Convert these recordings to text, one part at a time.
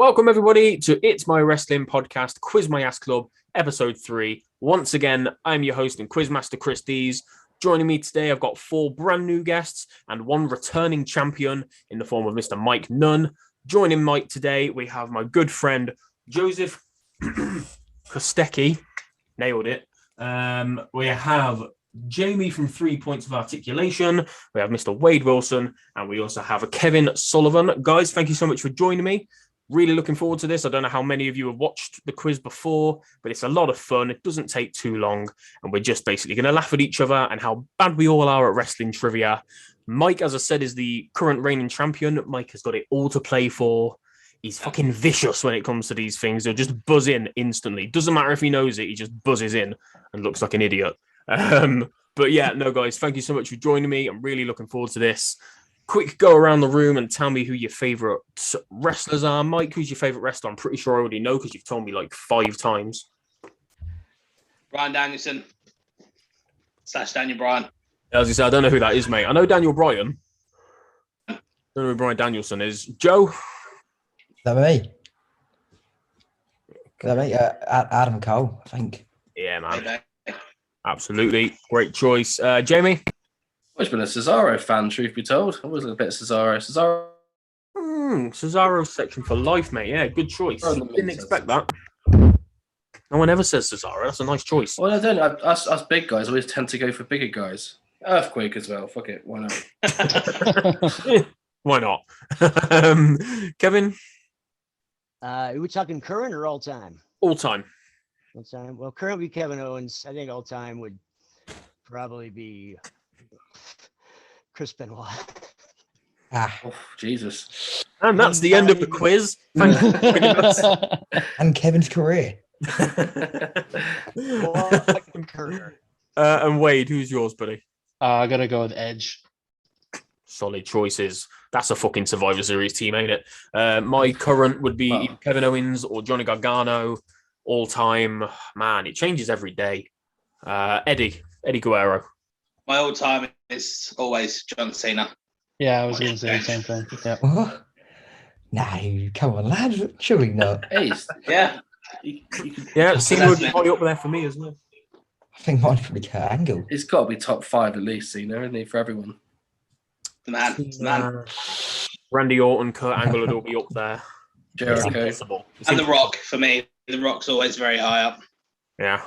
Welcome, everybody, to It's My Wrestling Podcast, Quiz My Ass Club, Episode 3. Once again, I'm your host and quizmaster, Chris Deez. Joining me today, I've got 4 brand new guests and 1 returning champion in the form of Mr. Mike Nunn. Joining Mike today, we have my good friend, Jozef Kostecki. Nailed it. We have Jamie from 3 Points of Articulation. We have Mr. Wade Wilson, and we also have Kevin Sullivan. Guys, thank you so much for joining me. Really looking forward to this. I don't know how many of you have watched the quiz before, but it's a lot of fun. It doesn't take too long, and we're just basically going to laugh at each other and how bad we all are at wrestling trivia. Mike, as I said, is the current reigning champion. Mike has got it all to play for. He's fucking vicious when it comes to these things. He'll just buzz in instantly. Doesn't matter if he knows it. He just buzzes in and looks like an idiot. But yeah, no, guys, thank you so much for joining me. I'm really looking forward to this. Quick go around the room and tell me who your favourite wrestlers are. Mike, who's your favourite wrestler? I'm pretty sure I already know because you've told me like 5 times. Bryan Danielson / Daniel Bryan. As you said, I don't know who that is, mate. I know Daniel Bryan. I don't know who Bryan Danielson is. Joe? Is that me? Is that me? Adam Cole, I think. Yeah, man. Absolutely. Great choice. Jamie? I've been a Cesaro fan, truth be told. I was a bit of Cesaro. Cesaro section for life, mate. Yeah, good choice. Didn't expect that. No one ever says Cesaro. That's a nice choice. Well, I don't know. Us big guys always tend to go for bigger guys. Earthquake as well. Fuck it. Why not? Why not? Kevin? Are we talking current or all time? All time. All time. Well, currently Kevin Owens. I think all time would probably be Chris Benoit. Oh, Jesus. And that's the end of the quiz. Thank you. And Kevin's career. And Wade, who's yours, buddy? I gotta go with Edge. Solid choices. That's a fucking Survivor Series team, ain't it? My current would be Kevin Owens or Johnny Gargano. All time, man, it changes every day. Eddie Guerrero. My all time is always John Cena. Yeah, I was going to say the same thing. Yeah. What? No, come on, lad. Surely not. Hey, Yeah. Yeah, Cena would be high up there for me as well. I think mine's probably Kurt Angle. he's got to be top 5 at least, Cena, isn't he, for everyone? The man. Randy Orton, Kurt Angle would all be up there. Jericho. And The Rock, for me. The Rock's always very high up. Yeah.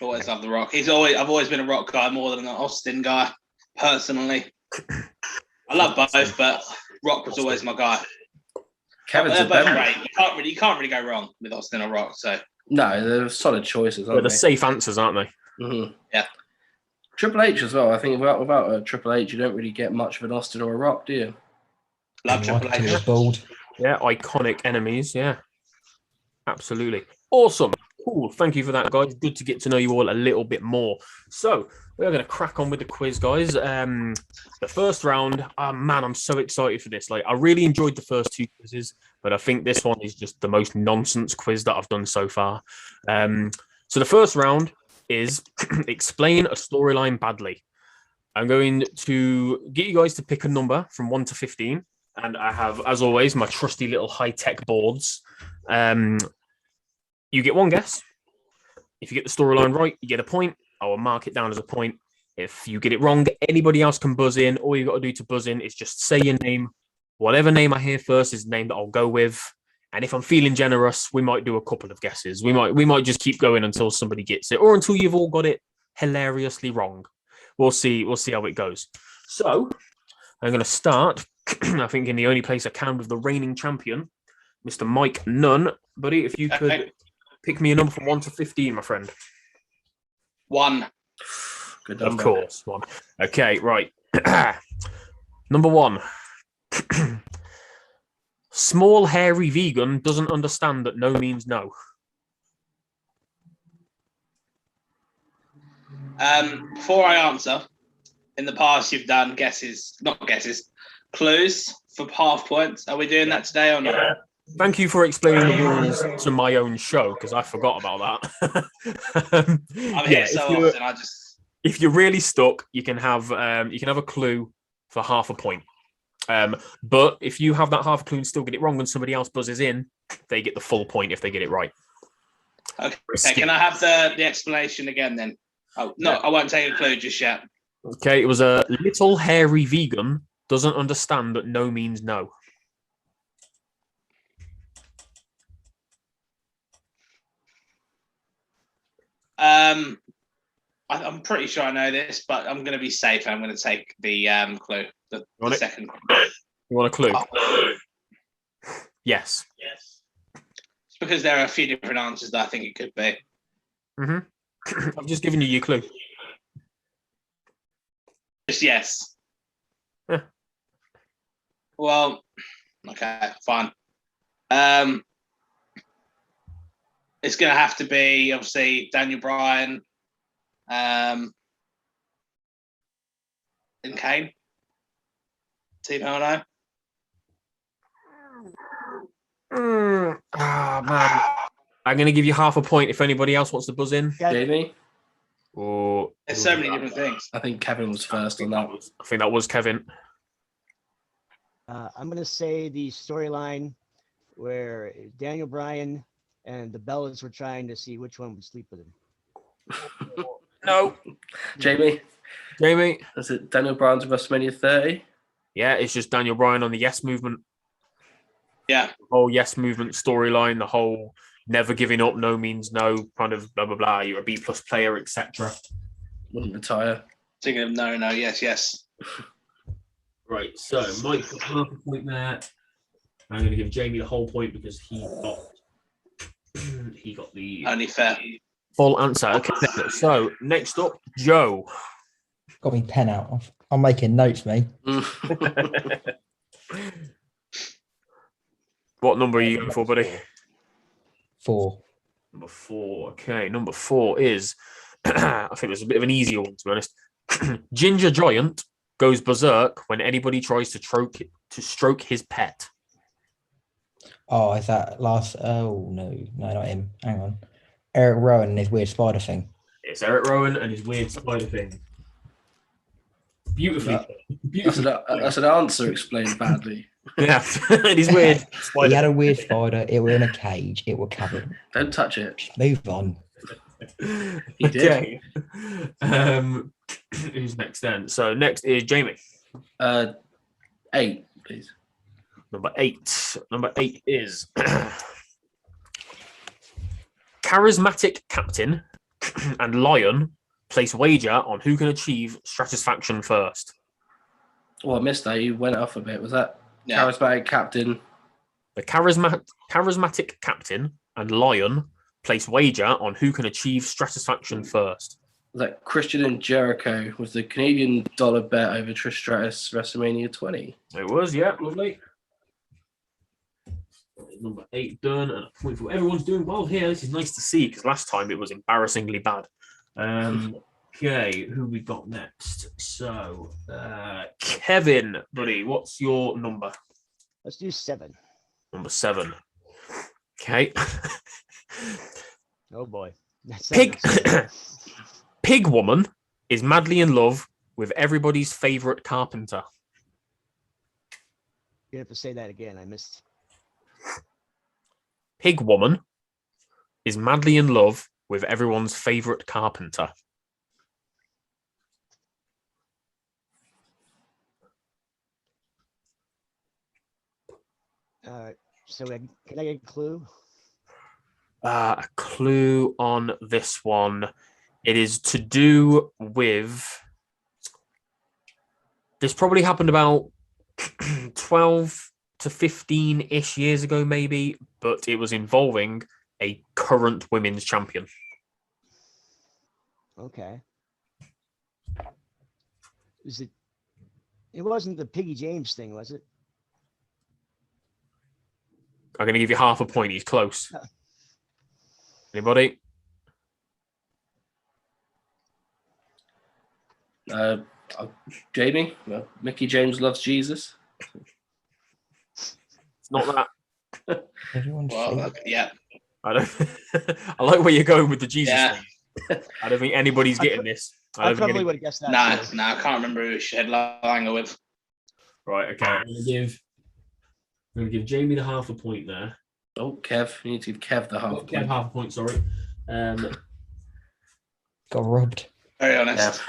Always love The Rock. I've always been a Rock guy more than an Austin guy, personally. I love both, but Rock was always my guy. Kevin's They're a both better. great. You can't really go wrong with Austin or Rock. So No, they're solid choices, They're aren't the they? safe answers, aren't they? Mm-hmm. Yeah. Triple H as well. I think without a Triple H, you don't really get much of an Austin or a Rock, do you? love Triple He was H. bald. Yeah, iconic enemies. Yeah, absolutely. Awesome. Cool. Thank you for that, guys. Good to get to know you all a little bit more. So we're going to crack on with the quiz, guys. The first round, man, I'm so excited for this. Like, I really enjoyed the first 2 quizzes, but I think this one is just the most nonsense quiz that I've done so far. So the first round is explain a storyline badly. I'm going to get you guys to pick a number from 1 to 15. And I have, as always, my trusty little high-tech boards. You get 1 guess. If you get the storyline right, you get a point. I will mark it down as a point. If you get it wrong, anybody else can buzz in. All you got to do to buzz in is just say your name. Whatever name I hear first is the name that I'll go with. And if I'm feeling generous, we might do a couple of guesses. We might just keep going until somebody gets it, or until you've all got it hilariously wrong. We'll see how it goes. So I'm going to start, I think, in the only place I can with the reigning champion, Mr. Mike Nunn. Buddy, if you could pick me a number from 1 to 15, my friend. 1. Good number. Of course, 1. Okay, right. Number 1. Small, hairy vegan doesn't understand that no means no. Before I answer, in the past you've done clues for half points. Are we doing that today or not? Thank you for explaining the rules to my own show, because I forgot about that. I'm here so often. If you're really stuck, you can have a clue for half a point. But if you have that half a clue and still get it wrong and somebody else buzzes in, they get the full point if they get it right. Okay, can I have the explanation again then? Oh, no, I won't take a clue just yet. Okay, it was a little hairy vegan doesn't understand that no means no. I'm pretty sure I know this, but I'm going to be safe. I'm going to take the clue, the second clue. You want a clue? Yes. It's because there are a few different answers that I think it could be. I've just given you your clue. Just yes. Yeah. Well, okay, fine. It's going to have to be, obviously, Daniel Bryan and Kane. Team Hell Man. I'm going to give you half a point if anybody else wants to buzz in. Jamie? Or There's so many different things. I think Kevin was first on that. I think that was Kevin. I'm going to say the storyline where Daniel Bryan and the Bellas were trying to see which one would sleep with him. No. Jamie? Is it Daniel Bryan's WrestleMania 30? Yeah, it's just Daniel Bryan on the Yes Movement. Yeah. The whole Yes Movement storyline, the whole never giving up, no means no, kind of blah, blah, blah. You're a B+ player, etc. Wouldn't retire. Thinking of no, yes. Right, so Mike got half a point there. I'm going to give Jamie the whole point because he got the Only fair. full answer. Okay, so next up, Joe. Got me pen out. I'm making notes, mate. What number are you going for, buddy? 4. Number 4. Okay, number 4 is, I think it's a bit of an easier one, to be honest. Ginger Giant goes berserk when anybody tries to stroke his pet. Oh, is that last? Oh, no, not him. Hang on. Eric Rowan and his weird spider thing. It's Eric Rowan and his weird spider thing. Beautifully. That's an answer explained badly. Yeah, and he's weird. He had a weird spider. It were in a cage. It were covered. Don't touch it. Move on. He did. Okay. Who's next then? So next is Jamie. 8, please. Number 8. Number 8 is charismatic captain and lion place wager on who can achieve satisfaction first. Oh, I missed that. You went off a bit. Was that Yeah. charismatic captain? The charismatic captain and lion place wager on who can achieve satisfaction first. Was that Christian and Jericho was the Canadian dollar bet over Trish Stratus WrestleMania 20? It was, yeah, lovely. Number 8 done, and a point for everyone's doing well here. This is nice to see because last time it was embarrassingly bad. Okay, who we got next? So, Kevin, buddy, what's your number? Let's do 7. Number 7. Okay. Oh boy. That's Pig woman is madly in love with everybody's favorite carpenter. You have to say that again. I missed. Pig woman is madly in love with everyone's favorite carpenter. So can I get a clue? A clue on this one. It is to do with. This probably happened about 12 to 15-ish years ago, maybe, but it was involving a current women's champion. Okay. Is it? It wasn't the Piggy James thing, was it? I'm going to give you half a point. He's close. Anybody? Jamie? Well, Mickey James loves Jesus. It's not that. Everyone's favorite. Yeah. I don't. I like where you're going with the Jesus Yeah. thing. I don't think anybody's getting this. I probably would have guessed that. Nah, too. I can't remember who she had Langer with. Right. Okay. I'm going to give Jamie the half a point there. Oh, Kev, you need to give Kev the half Kev, point. half a point, sorry. Got robbed. Very honest.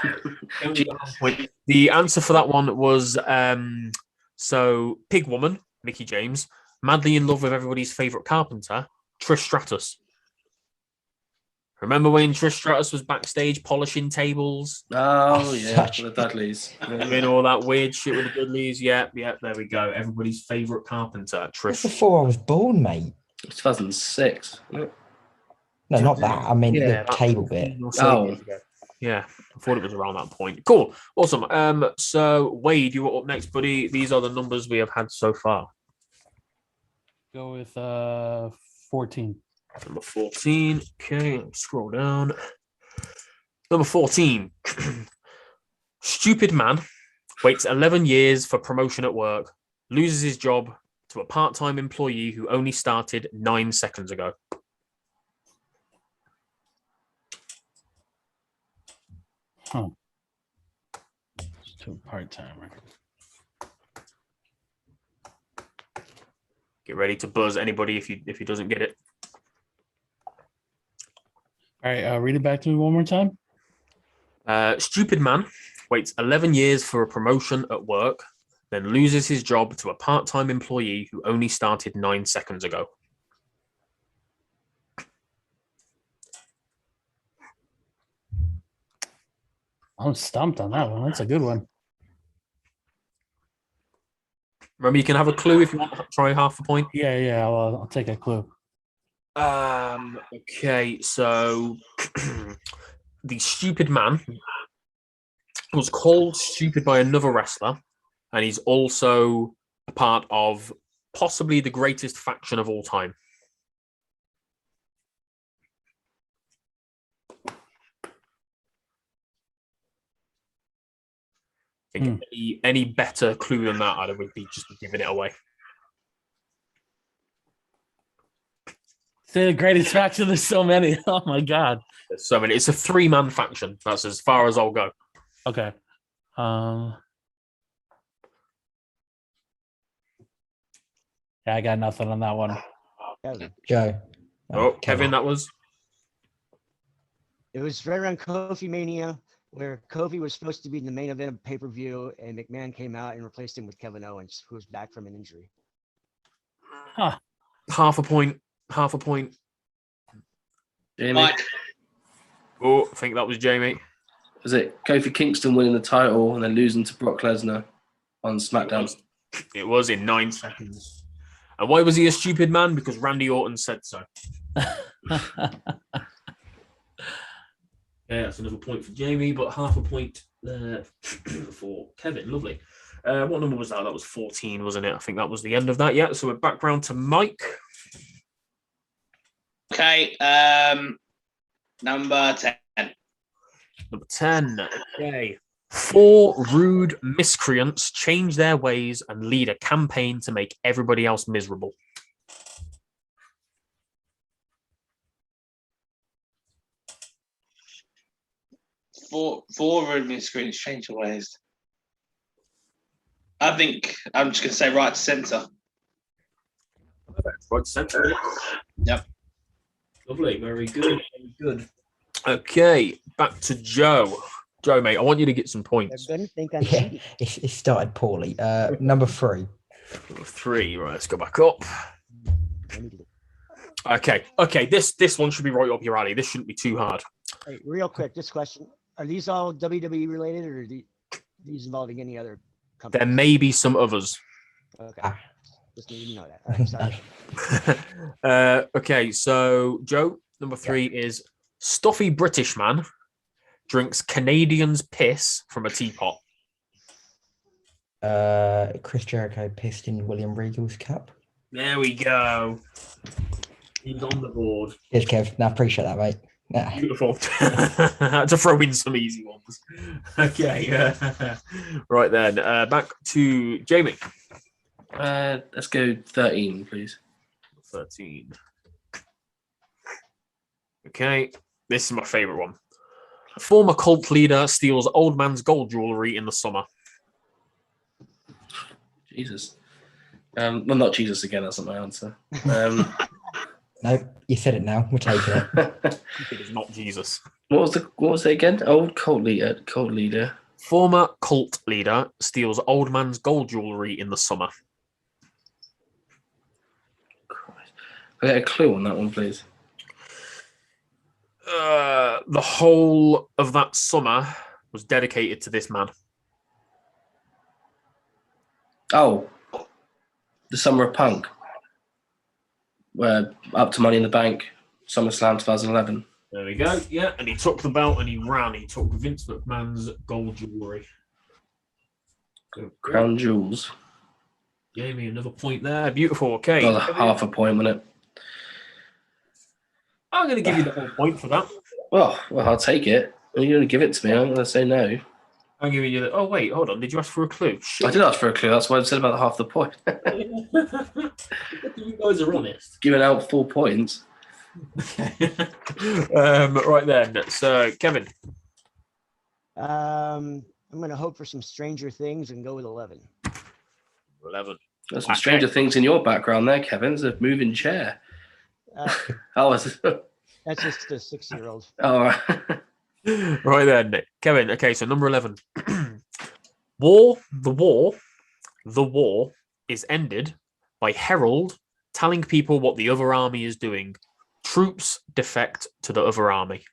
The answer for that one was so Pig Woman, Mickey James, madly in love with everybody's favourite carpenter, Trish Stratus. Remember when Trish Stratus was backstage polishing tables? Oh, yeah, Such- the Dudleys. Doing all that weird shit with the Dudleys? Yeah, there we go. Everybody's favourite carpenter, That's Trish. before I was born, mate. 2006. No, not that. I mean Yeah, the table bit. Oh. Yeah, I thought it was around that point. Cool. Awesome. So, Wade, you were up next, buddy. These are the numbers we have had so far. Go with 14. Number 14. Okay, let me scroll down. Number 14. Stupid man waits 11 years for promotion at work, loses his job to a part-time employee who only started 9 seconds ago. Huh. Just to a part-timer. Get ready to buzz anybody if he doesn't get it. All right, read it back to me one more time. Stupid man waits 11 years for a promotion at work, then loses his job to a part-time employee who only started 9 seconds ago. I'm stumped on that one. That's a good one. Remember, you can have a clue if you want to try half a point. Yeah. I'll take a clue. Okay, so the stupid man was called stupid by another wrestler, and he's also a part of possibly the greatest faction of all time. I think any better clue than that, I would be just giving it away. Say the greatest faction. There's so many. Oh my god. There's so many. It's a 3-man faction. That's as far as I'll go. Okay. Yeah, I got nothing on that one. Joe. Kevin, that was. It was right around Kofi Mania, where Kofi was supposed to be in the main event of pay-per-view, and McMahon came out and replaced him with Kevin Owens, who was back from an injury. Huh. Half a point. Jamie, Mike. Oh, I think that was Jamie. was it Kofi Kingston winning the title and then losing to Brock Lesnar on SmackDown? It was in 9 seconds. And why was he a stupid man? Because Randy Orton said so. Yeah, that's another point for Jamie, but half a point for Kevin. Lovely. What number was that? That was 14, wasn't it? I think that was the end of that. Yeah, so we're back round to Mike. Okay, number 10. Number 10. Okay. 4 rude miscreants change their ways and lead a campaign to make everybody else miserable. Four rude miscreants change your ways. I think I'm just going to say right to centre. Right centre. Yep. Lovely. Very good. Very good. Okay, back to Joe. Joe, mate, I want you to get some points. They're going to think I'm Yeah, cheating. it started poorly. Number 3. Number 3. Right, let's go back up. Okay. This one should be right up your alley. This shouldn't be too hard. Hey, real quick, this question. Are these all WWE related, or are these involving any other company? There may be some others. Okay. Just need to know that. All right, sorry. Okay, so Joe, number 3 is stuffy British man drinks Canadian's piss from a teapot. Chris Jericho pissed in William Regal's cup. There we go. He's on the board. Cheers, Kev. No, I appreciate that, mate. Nah. Beautiful. Had to throw in some easy ones. Okay. Right then, back to Jamie. Let's go 13, please. 13. Okay, this is my favorite one. A former cult leader steals old man's gold jewelry in the summer. Jesus. Well, not Jesus again. That's not my answer. Nope, you said it now. We're taking it. It is not Jesus. What was it again? Old cult leader. Former cult leader steals old man's gold jewelry in the summer. Christ. I get a clue on that one, please. The whole of that summer was dedicated to this man. Oh, the Summer of Punk. Up to Money in the Bank, SummerSlam 2011. There we go. Yeah, and he took the belt and he ran. He took Vince McMahon's gold jewelry. Crown jewels. Gave me another point there. Beautiful. Okay. Got half a point, wasn't it? I'm going to give you the whole point for that. Well, I'll take it. You're going to give it to me. I'm going to say no. I'm giving you the... Oh, wait. Hold on. Did you ask for a clue? I did ask for a clue. That's why I said about half the point. You guys are honest. Giving out 4 points. Right then. So, Kevin. I'm going to hope for some Stranger Things and go with 11. 11. There's some Stranger Things in your background there, Kevin. It's a moving chair. That's just a 6-year-old. All right. Right then. Kevin. Okay, so number 11. The war is ended by Herald telling people what the other army is doing. Troops defect to the other army.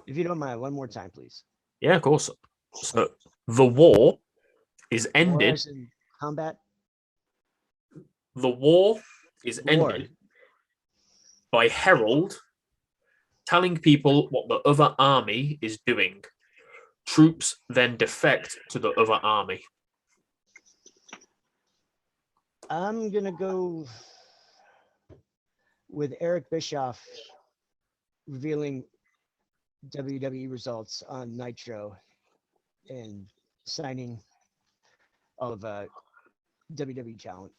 If you don't mind, one more time, please. Yeah, of course. So the war is War ended. as in combat. The war is War. ended by Herald telling people what the other army is doing. Troops then defect to the other army. I'm going to go with Eric Bischoff revealing WWE results on Nitro and signing all of WWE talent.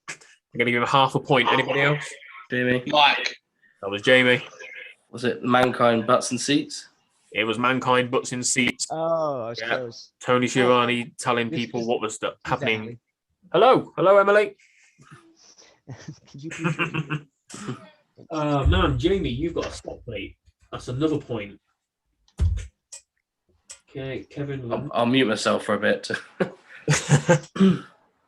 I'm going to give him half a point. Anybody else? Jamie. Mike. That was Jamie. Was it Mankind Butts and Seats? It was Mankind Butts in Seats. Oh, I was Yeah. close. Tony Schiavone telling people what was happening. Exactly. Hello, Emily. Could you please repeat it? Man, Jamie, you've got a stop plate. That's another point. Okay, Kevin. I'll mute myself for a bit.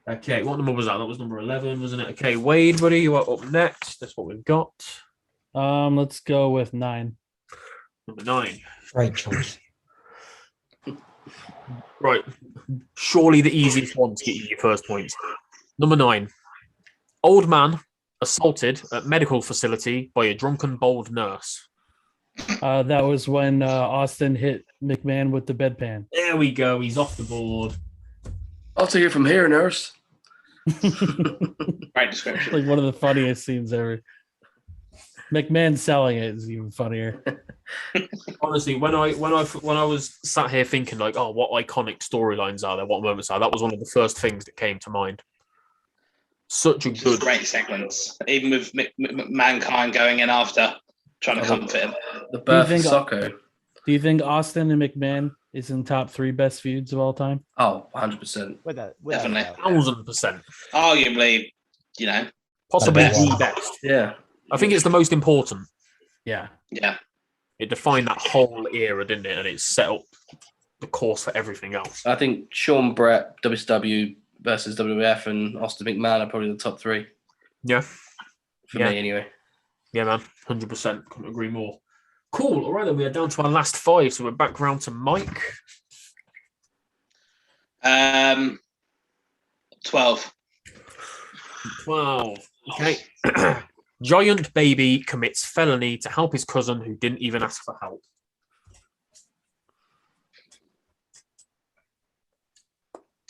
Okay, what number was that? That was number 11, wasn't it? Okay, Wade, buddy, you are up next. That's what we've got. Let's go with 9. Number 9. Great choice. Right. Surely the easiest one to get you your first points. Number 9. Old man assaulted at medical facility by a drunken bold nurse. That was when Austin hit McMahon with the bedpan. There we go. He's off the board. I'll take it from here, nurse. Great description. Like one of the funniest scenes ever. McMahon selling it is even funnier. Honestly, when I was sat here thinking like, oh, what iconic storylines are there? What moments are? That was one of the first things that came to mind. Such a good, Great segments. Even with Mankind going in after, trying to comfort him. The birth Do you of think- Socko. Do you think Austin and McMahon is in top 3 best feuds of all time? Oh, 100%. Without Definitely. a doubt. 1000%. Arguably, Possibly The the best. best. Yeah. I think it's the most important. Yeah. yeah. It defined that whole era, didn't it? And it set up the course for everything else. I think Sean Brett, WCW versus WWF, and Austin McMahon are probably the top 3. Yeah. For Yeah. me, anyway. Yeah, man. 100%. Couldn't agree more. Cool. All right, then we are down to our last 5. So we're back round to Mike. 12. 12. Okay. Giant baby commits felony to help his cousin who didn't even ask for help.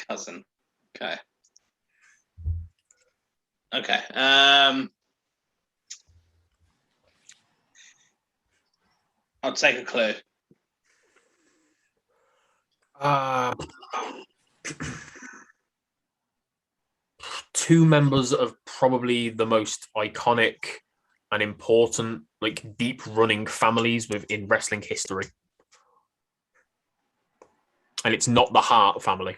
Cousin. Okay. Okay. I'll take a clue. Two members of probably the most iconic and important, like deep running families within wrestling history. And it's not the Hart family.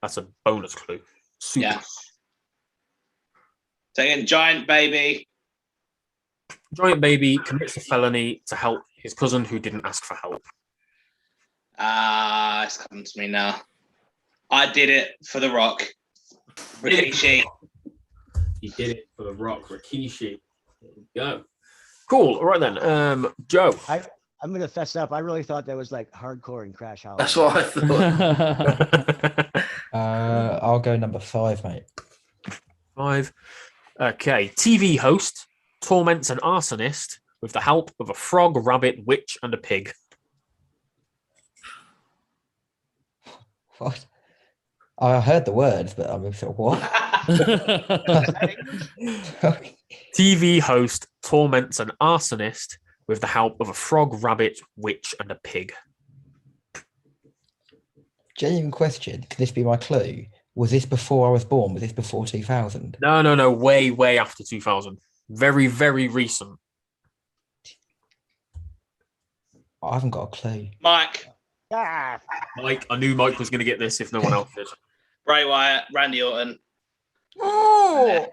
That's a bonus clue. Super. Yeah. So again, Giant Baby. Giant Baby commits a felony to help his cousin who didn't ask for help. It's coming to me now. I did it for The Rock. Rikishi. He did it for The Rock. Rikishi. There we go. Cool. All right then. Joe. I'm gonna fess up. I really thought that was like hardcore and Crash Hollow. That's what I thought. I'll go number 5, mate. 5. Okay. TV host torments an arsonist with the help of a frog, rabbit, witch, and a pig. What? I heard the words, but I'm sort of what? TV host torments an arsonist with the help of a frog, rabbit, witch, and a pig. Genuine question. Could this be my clue? Was this before I was born? Was this before 2000? No. Way after 2000. Very, very recent. I haven't got a clue. Mike. Ah, Mike, I knew Mike was going to get this if no one else did. Bray Wyatt. Randy Orton. Oh,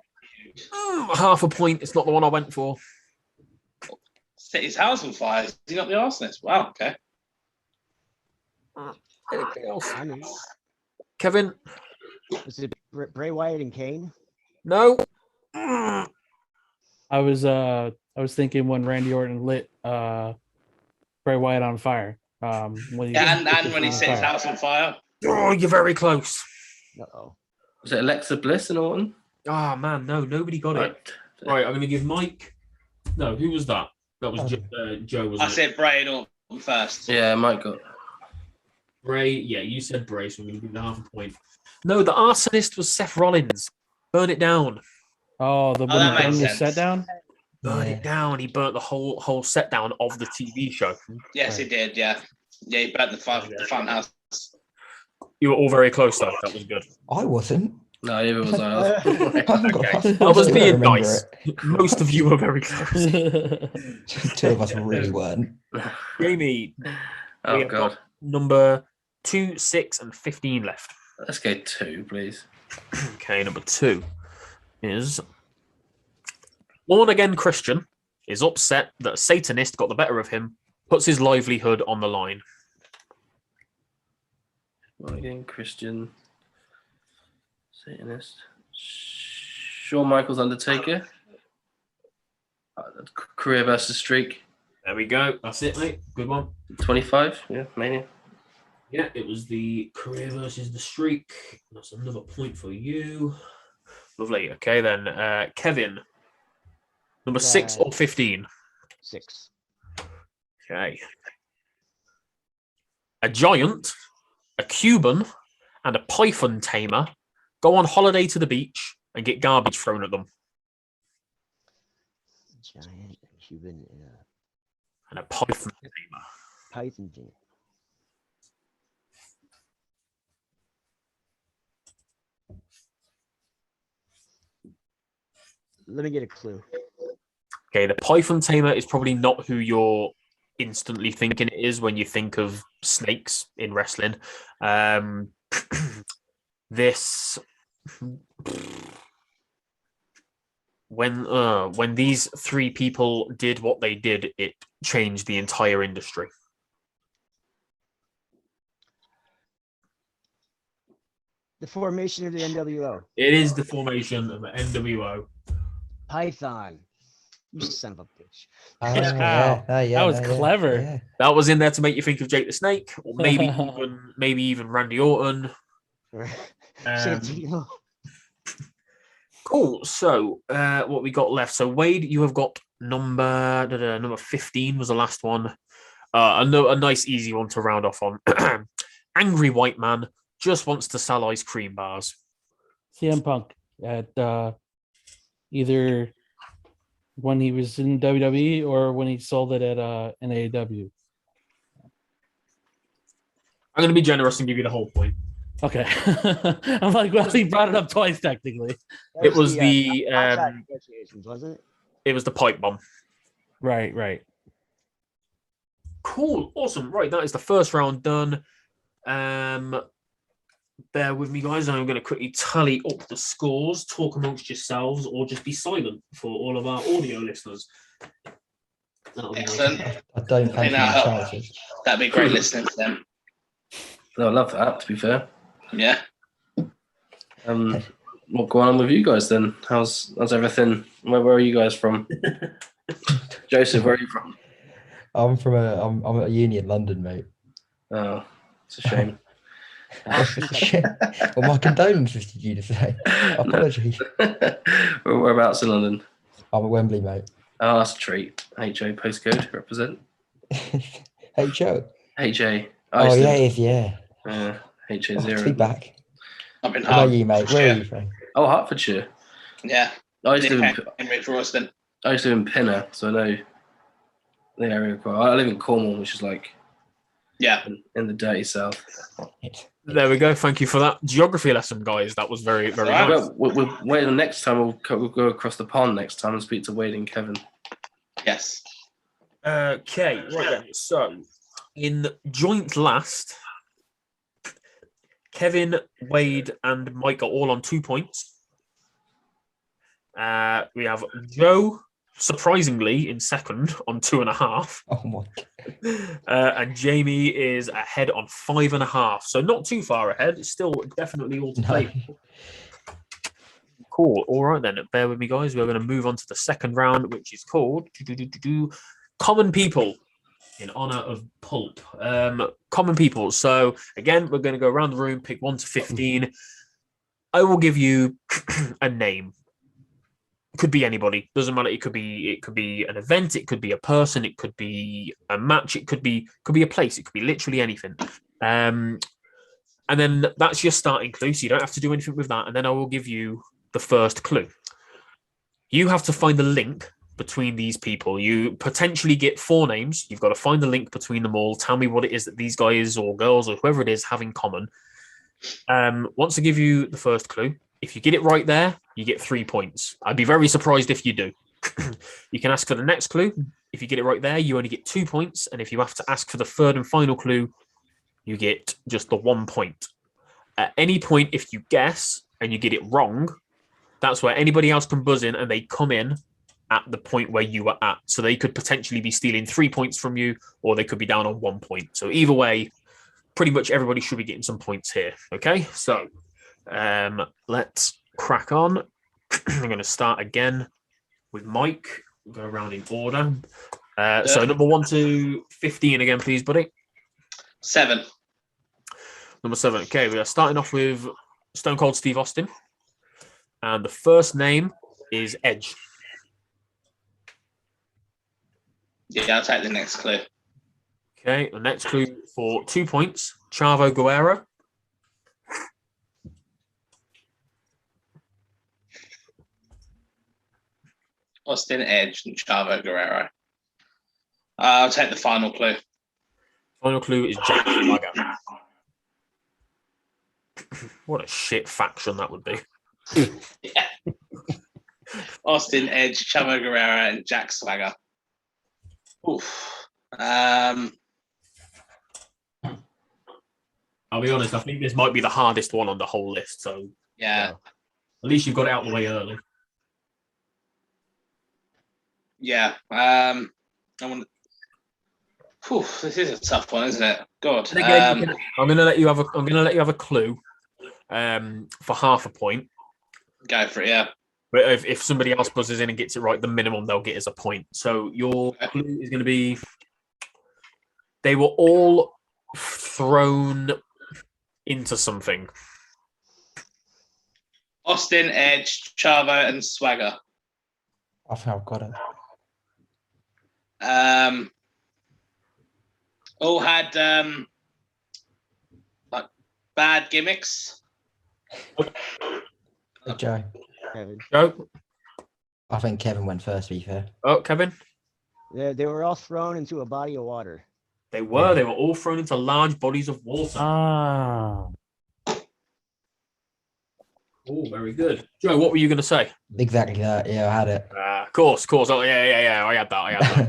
half a point. It's not the one I went for. Set his house on fire. Is he not the arsonist? Wow, okay. Anything else? I mean, Kevin? was it Bray Wyatt and Kane? No. I was thinking when Randy Orton lit Bray Wyatt on fire. And when he set his house on fire. Oh, you're very close. Uh-oh. Was it Alexa Bliss and Orton? Oh, man, no, nobody got it. Right, I'm going to give Mike... No, who was that? That was Joe, wasn't it? I said Bray and Orton first. Yeah, Mike got. Bray, yeah, you said Bray, so I'm going to give you half a point. No, the arsonist was Seth Rollins. Burn it down. Oh, the one that that makes burned the sense. set down? Burn it down. He burnt the whole set down of the TV show. Yes, he did, yeah. Yeah, he burnt the fun house. You were all very close, though. That was good. I wasn't. No, neither was I. I was being nice. Most of you were very close. 2 of us really weren't. Jamie, Oh, we have God. got number 2, 6, and 15 left. Let's go 2, please. Okay, number 2 is born-again Christian is upset that a Satanist got the better of him, puts his livelihood on the line. Again, Christian. Satanist. Shawn Michaels Undertaker. Career versus streak. There we go. That's it, mate. Good one. 25. Yeah, Mania. Yeah, it was the career versus the streak. That's another point for you. Lovely. Okay, then. Kevin. Number 6 or 15? 6. Okay. A giant, a Cuban, and a python tamer go on holiday to the beach and get garbage thrown at them. Giant, Cuban, And a python tamer. Python thing. Let me get a clue. Okay, the python tamer is probably not who you're instantly thinking it is when you think of snakes in wrestling. When these 3 people did what they did, it changed the entire industry. The formation of the NWO. It is the formation of the NWO. Python. You son of a bitch. Wow. That was clever. Yeah. That was in there to make you think of Jake the Snake, or maybe even Randy Orton. Santino. Cool. So, what we got left? So, Wade, you have got number 15 was the last one. A nice, easy one to round off on. Angry white man just wants to sell ice cream bars. CM Punk at either when he was in WWE or when he sold it at an AEW. I'm going to be generous and give you the whole point. Okay. I'm like, well, he brought it up twice technically. It was the contract negotiations, wasn't it? it was the pipe bomb. Right. Cool, awesome. Right, that is the first round done. bear with me, guys. I'm going to quickly tally up the scores, talk amongst yourselves, or just be silent for all of our audio listeners. That'll be Excellent. I don't fancy my chances. That'd be great listening to them. No, I love that, to be fair. Yeah. What going on with you guys then? How's everything? Where are you guys from? Joseph, where are you from? I'm at a uni in London, mate. Oh, it's a shame. Well, my condolences to you to say. Apologies. Whereabouts in London? I'm at Wembley, mate. Oh, that's a treat. HA postcode, represent. HO. HA. Oh, yeah, it is, yeah. HA0. To be back. I've been Where are you, mate? Where are you from? Oh, Hertfordshire. Yeah. I used to live in Pinner, so I know the area quite well. I live in Cornwall, which is like in the dirty south. There we go. Thank you for that geography lesson, guys. That was very, very nice. We'll wait the next time. We'll go across the pond next time and speak to Wade and Kevin. Yes. Okay, right then. So, in joint last, Kevin, Wade, and Mike are all on 2 points. We have Joe, surprisingly, in second on 2.5. Oh my God. And Jamie is ahead on 5.5. So not too far ahead. It's still definitely all to play. Cool. All right then. Bear with me, guys. We're going to move on to the second round, which is called Common People, in honor of Pulp. Common People. So again, we're going to go around the room, pick 1 to 15. I will give you a name. Could be anybody. Doesn't matter. It could be an event. It could be a person. It could be a match. It could be a place. It could be literally anything. And then that's your starting clue. So you don't have to do anything with that. And then I will give you the first clue. You have to find the link between these people. You potentially get 4 names. You've got to find the link between them all. Tell me what it is that these guys or girls or whoever it is have in common. Once I give you the first clue, if you get it right there, you get 3 points. I'd be very surprised if you do. You can ask for the next clue. If you get it right there, you only get 2 points. And if you have to ask for the third and final clue, you get just the 1 point. At any point, if you guess and you get it wrong, that's where anybody else can buzz in and they come in at the point where you were at. So they could potentially be stealing 3 points from you, or they could be down on 1 point. So either way, pretty much everybody should be getting some points here. Okay, so let's crack on. I'm going to start again with Mike. We'll go around in order. So number 1 to 15 again, please, buddy. 7. Number 7. Okay, we are starting off with Stone Cold Steve Austin. And the first name is Edge. Yeah, I'll take the next clue. Okay, the next clue for 2 points, Chavo Guerrero. Austin, Edge, and Chavo Guerrero. I'll take the final clue. Final clue is Jack Swagger. What a shit faction that would be. Yeah. Austin, Edge, Chavo Guerrero, and Jack Swagger. Oof. I'll be honest, I think this might be the hardest one on the whole list. So yeah. At least you've got it out of the way early. Yeah. I want. This is a tough one, isn't it? God. Again, I'm gonna let you have a clue. For half a point. Go for it, yeah. But if somebody else buzzes in and gets it right, the minimum they'll get is a point. So your clue is going to be they were all thrown into something. Austin, Edge, Chavo, and Swagger. I think I've got it. All had like bad gimmicks. Joe. Kevin. Joe? I think Kevin went first, to be fair. Oh, Kevin? They were all thrown into a body of water. They were all thrown into large bodies of water. Ah. Oh, very good. Joe, what were you going to say? Exactly that. Yeah, I had it. Of course. Oh, yeah. I had that. Yeah.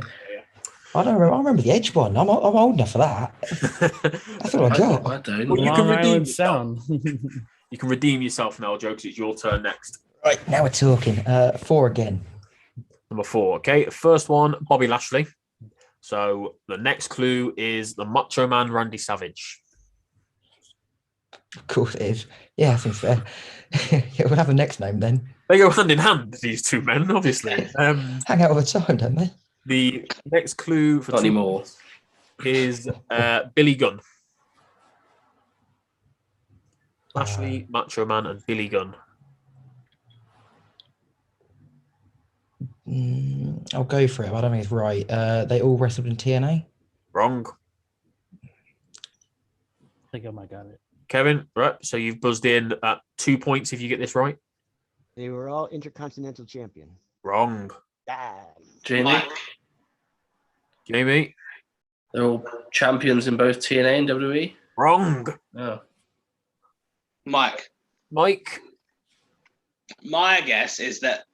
I don't remember. I remember the Edge one. I'm old enough for that. That's what I got. I don't. Well, you Long can redeem Island yourself. Sound. You can redeem yourself now, Joe, because it's your turn next. Right, now we're talking. 4 again. Number 4. Okay, first one, Bobby Lashley. So the next clue is the Macho Man Randy Savage. Of course it is. Yeah, I think so. Yeah, we'll have the next name then. They go hand in hand, these two men, obviously. Hang out all the time, don't they? The next clue for Not anymore. is Billy Gunn. Lashley, Macho Man, and Billy Gunn. I'll go for it. But I don't think it's right. They all wrestled in TNA. Wrong. I think I might got it. Kevin, right? So you've buzzed in at 2 points if you get this right. They were all Intercontinental Champion. Wrong. Jamie, Jamie, they're all champions in both TNA and WWE. wrong. Oh, Mike. Mike, My guess is that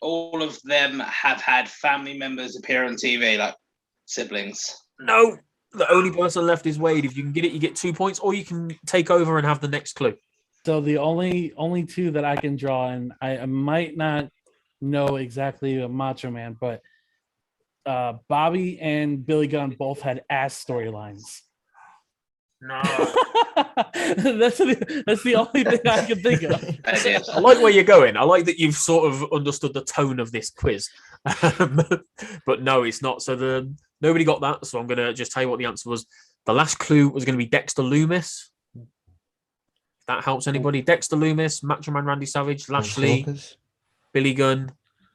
all of them have had family members appear on TV, like siblings. no. The only person left is Wade. If you can get it, you get 2 points, or you can take over and have the next clue. So the only two that I can draw, and I might not know exactly a Macho Man, but Bobby and Billy Gunn both had ass storylines. No. that's the only thing I can think of. I like where you're going. I like that you've sort of understood the tone of this quiz. But no, it's not. So nobody got that. So I'm going to just tell you what the answer was. The last clue was going to be Dexter Loomis. If that helps anybody. Dexter Loomis, Macho Man Randy Savage, Lashley, Billy Gunn.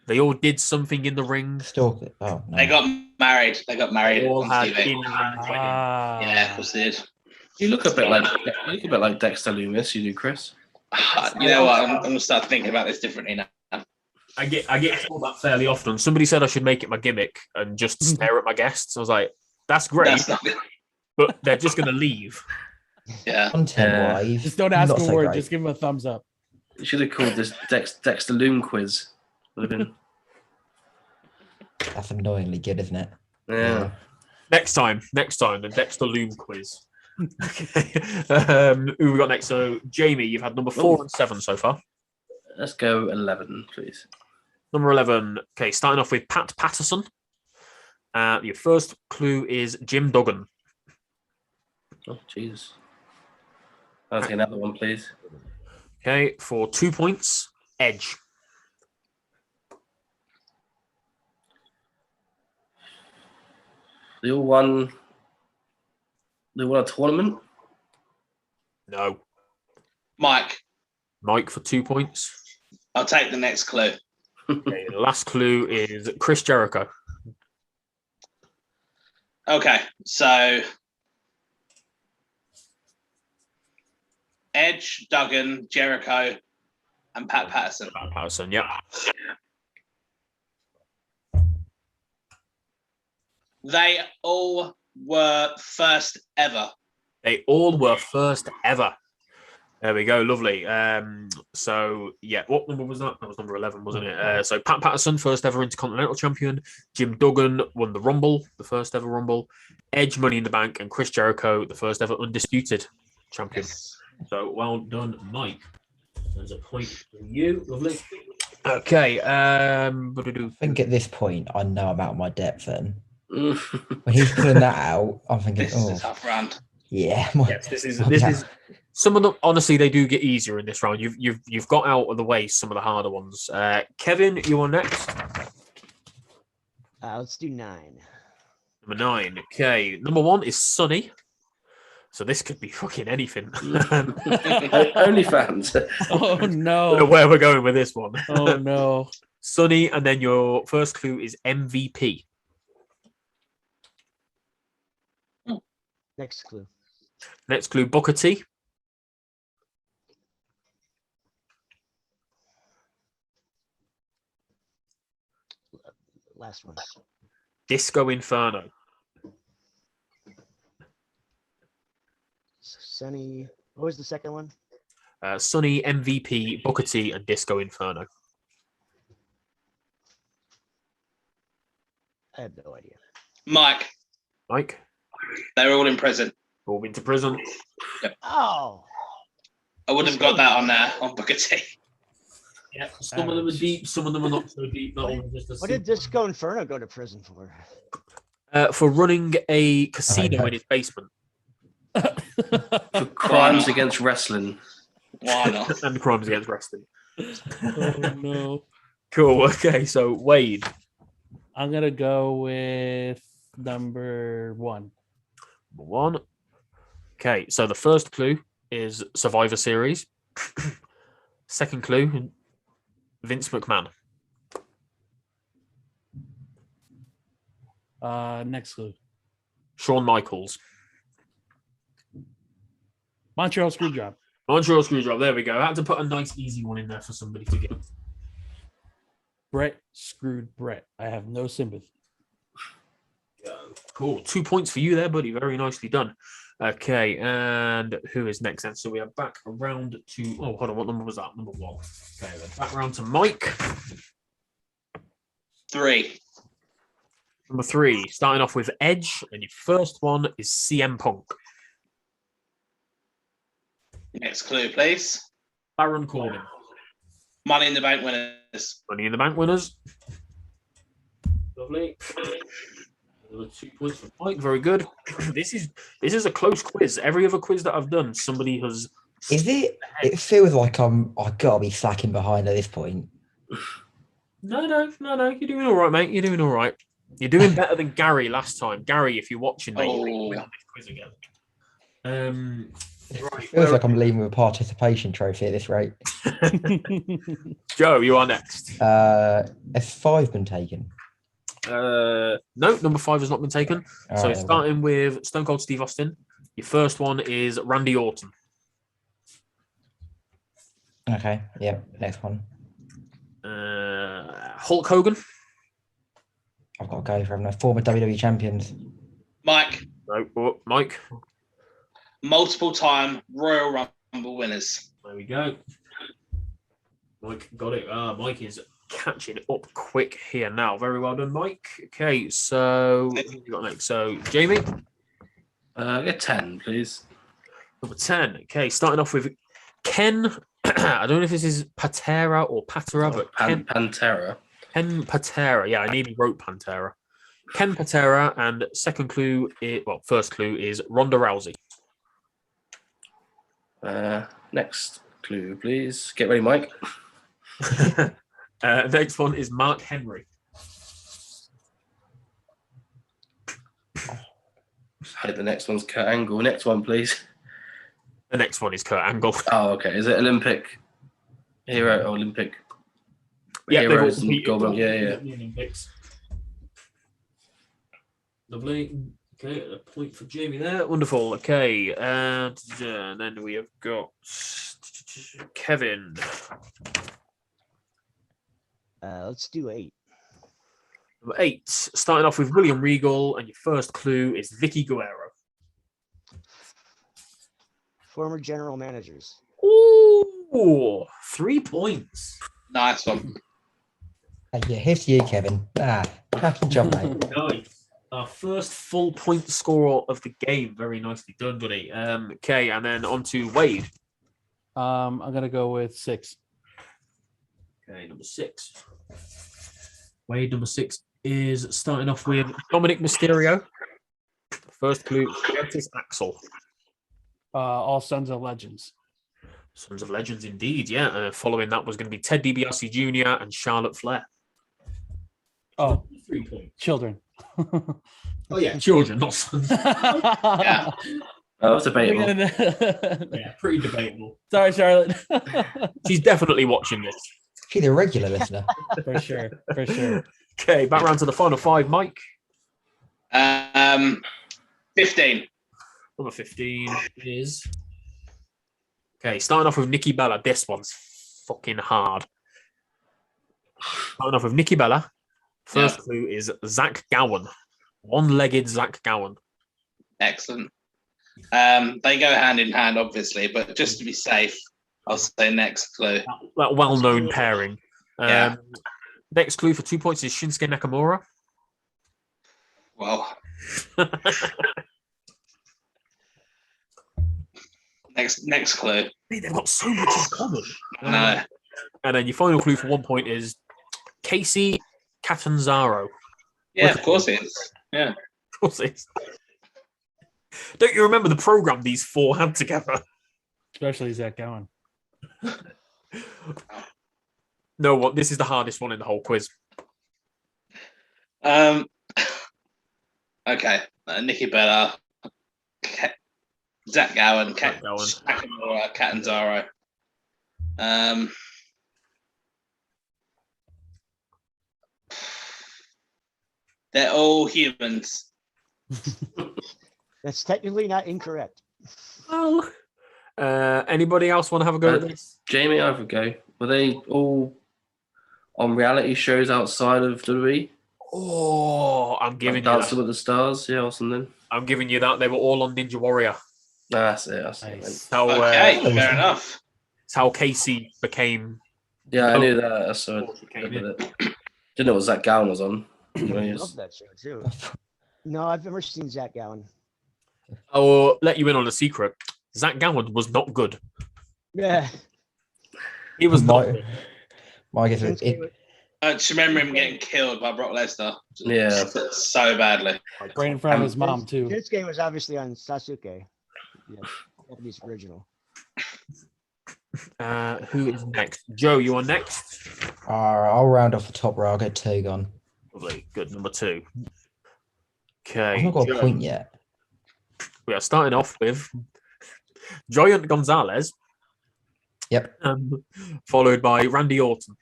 They all did something in the ring. Stalker. Oh, no. They got married. They all on had TV. in-ring wedding. Yeah, of course they did. you look a bit like Dexter Loomis. You do, Chris. You know what? I'm going to start thinking about this differently now. I get told that fairly often. Somebody said I should make it my gimmick and just stare at my guests. I was like, that's great, That's not good. but they're just going to leave. Yeah. Content-wise, Just don't ask not a so word. great. Just give him a thumbs up. You should have called this Dexter Loom quiz. Would have been. That's annoyingly good, isn't it? Yeah. Next time, the Dexter Loom quiz. Okay. Who we got next? So, Jamie, you've had number 4 and 7 so far. Let's go 11, please. Number 11. Okay, starting off with Pat Patterson. Your first clue is Jim Duggan. Oh, Jesus. I'll take another one, please. Okay, for 2 points, Edge. They all won a tournament? No. Mike, For 2 points. I'll take the next clue. Okay, the last clue is Chris Jericho. Okay, so Edge, Duggan, Jericho, and Pat Patterson. Pat Patterson, yeah. They all were first ever. They all were first ever. There we go, lovely. So, yeah, what number was that? That was number 11, wasn't it? So, Pat Patterson, first ever Intercontinental Champion. Jim Duggan won the Rumble, the first ever Rumble. Edge, Money in the Bank. And Chris Jericho, the first ever Undisputed Champion. Yes. So, well done, Mike. There's a point for you. Lovely. Okay. I think at this point, I know about my depth then. When he's pulling that out, I'm thinking, This is a tough round. yeah. Yes, this is some of them. Honestly, they do get easier in this round. You've got out of the way some of the harder ones. Kevin, you are next. Let's do 9. Number 9. Okay, number 1 is Sunny. So this could be fucking anything. OnlyFans. Oh I don't no! know where we're going with this one. Oh no! Sunny, and then your first clue is MVP. Next clue. Next clue, Booker T. Last one. Disco Inferno. Sunny. What was the second one? Sunny, MVP, Booker T, and Disco Inferno. I have no idea. Mike. Mike. They're all in prison. All been to prison. Yep. Oh. I wouldn't have got that on Booker T. Yeah, some of them are deep, some of them are not so deep. What did Disco Inferno go to prison for? For running a casino in his basement. For crimes against wrestling. Why not? And crimes against wrestling. Oh no. Cool. Okay, so Wade. I'm gonna go with number 1. Number 1. Okay, so the first clue is Survivor Series. Second clue, Vince McMahon. Next clue. Shawn Michaels. Montreal Screwjob. Montreal Screwjob. There we go. I had to put a nice, easy one in there for somebody to get. Brett screwed Brett. I have no sympathy. Cool. 2 points for you there, buddy. Very nicely done. Okay, and who is next then? So we are back around to... Oh, hold on. What number was that? Number 1. Okay, then back around to Mike. 3. Number 3, starting off with Edge, and your first one is CM Punk. Next clue, please. Baron Corbin. Money in the Bank winners. Money in the Bank winners. Lovely. Another 2 points for Mike. Very good. This is a close quiz. Every other quiz that I've done, somebody has... Is it? It feels like I gotta be slacking behind at this point. No. You're doing all right, mate. You're doing all right. You're doing better than Gary last time. Gary, if you're watching, mate, you're going to win this quiz again. Right. It feels like I'm leaving with a participation trophy at this rate. Joe, you are next. Has 5 been taken? No, number 5 has not been taken. All So right, starting with Stone Cold Steve Austin, your first one is Randy Orton. Okay, yeah, next one. Hulk Hogan. I've got to go for him. Former WWE champions. Mike. No, Mike. Multiple time Royal Rumble winners. There we go. Mike got it. Mike is catching up quick here now. Very well done, Mike. Okay, so who you got next? So Jamie. Get 10, please. Number 10. Okay, starting off with Ken. I don't know if this is Patera or Patera, but Pantera. Ken Patera. Yeah, I nearly wrote Pantera. Ken Patera, and second clue first clue is Ronda Rousey. Next clue, please. Get ready, Mike. Next one is Mark Henry. I hope the next one's Kurt Angle. Next one, please. The next one is Kurt Angle. Oh, okay. Is it Olympic hero or Olympic? Yeah, heroes they've all and gold medal? Yeah. The Olympics. Lovely. Okay, a point for Jamie there. Wonderful. Okay, and then we have got Kevin. Let's do 8. Number 8, starting off with William Regal, and your first clue is Vicky Guerrero. Former general managers. Ooh, 3 points. Nice one. Yeah, here's to you, Kevin. Cracking job, mate. Nice. Our first full point scorer of the game. Very nicely done, buddy. Okay, and then on to Wade. I'm gonna go with 6. Okay, number 6. Wade, number 6 is starting off with Dominic Mysterio. First clue, Curtis Axel. All Sons of Legends. Sons of Legends, indeed, yeah. Following that was going to be Ted DiBiase Jr. and Charlotte Flair. Oh, 3 points. children. Oh, yeah, children, not sons. Yeah. Oh, that's debatable. Yeah, pretty debatable. Sorry, Charlotte. She's definitely watching this. She's a regular listener. For sure. Okay, back round to the final 5, Mike. 15. Number 15 is... Okay, starting off with Nikki Bella. This one's fucking hard. Starting off with Nikki Bella. First clue is Zach Gowen. One-legged Zach Gowen. Excellent. They go hand in hand, obviously, but just to be safe, I'll say next clue. That well-known pairing. Yeah. Next clue for 2 points is Shinsuke Nakamura. Well, next clue. They've got so much in common. No. And then your final clue for 1 point is Casey Catanzaro. Yeah, of course it is. Yeah. Of course it is. Don't you remember the program these four had together? Especially Zach Gowen. No, what? This is the hardest one in the whole quiz. Okay. Nikki Bella, Zach Gowen, Catanzaro. They're all humans. That's technically not incorrect. Well, anybody else want to have a go at this? Jamie, I have a go. Were they all on reality shows outside of WWE? Oh, I'm giving you Dancing that. with the Stars, yeah, or something. I'm giving you that. They were all on Ninja Warrior. That's it. That's Nice. How, Okay, fair enough. It's how Casey became. Yeah, I knew that. That's so Came in. didn't know what Zach Gowen was on. I love that show too. No, I've never seen Zach Gowen. I'll let you in on a secret. Zach Gowen was not good. Yeah. He was not good. Mike is I just remember him getting killed by Brock Lesnar. Yeah. So badly. Right in front of his mom, too. This game was obviously on Sasuke. Yeah, Japanese original. Who is next? Joe, you are next. I'll round off the top row. I'll get two gone. Lovely. Good. Number 2. I've Okay. not got a Joe. point yet. We are starting off with Giant Gonzalez, Yep. followed by Randy Orton.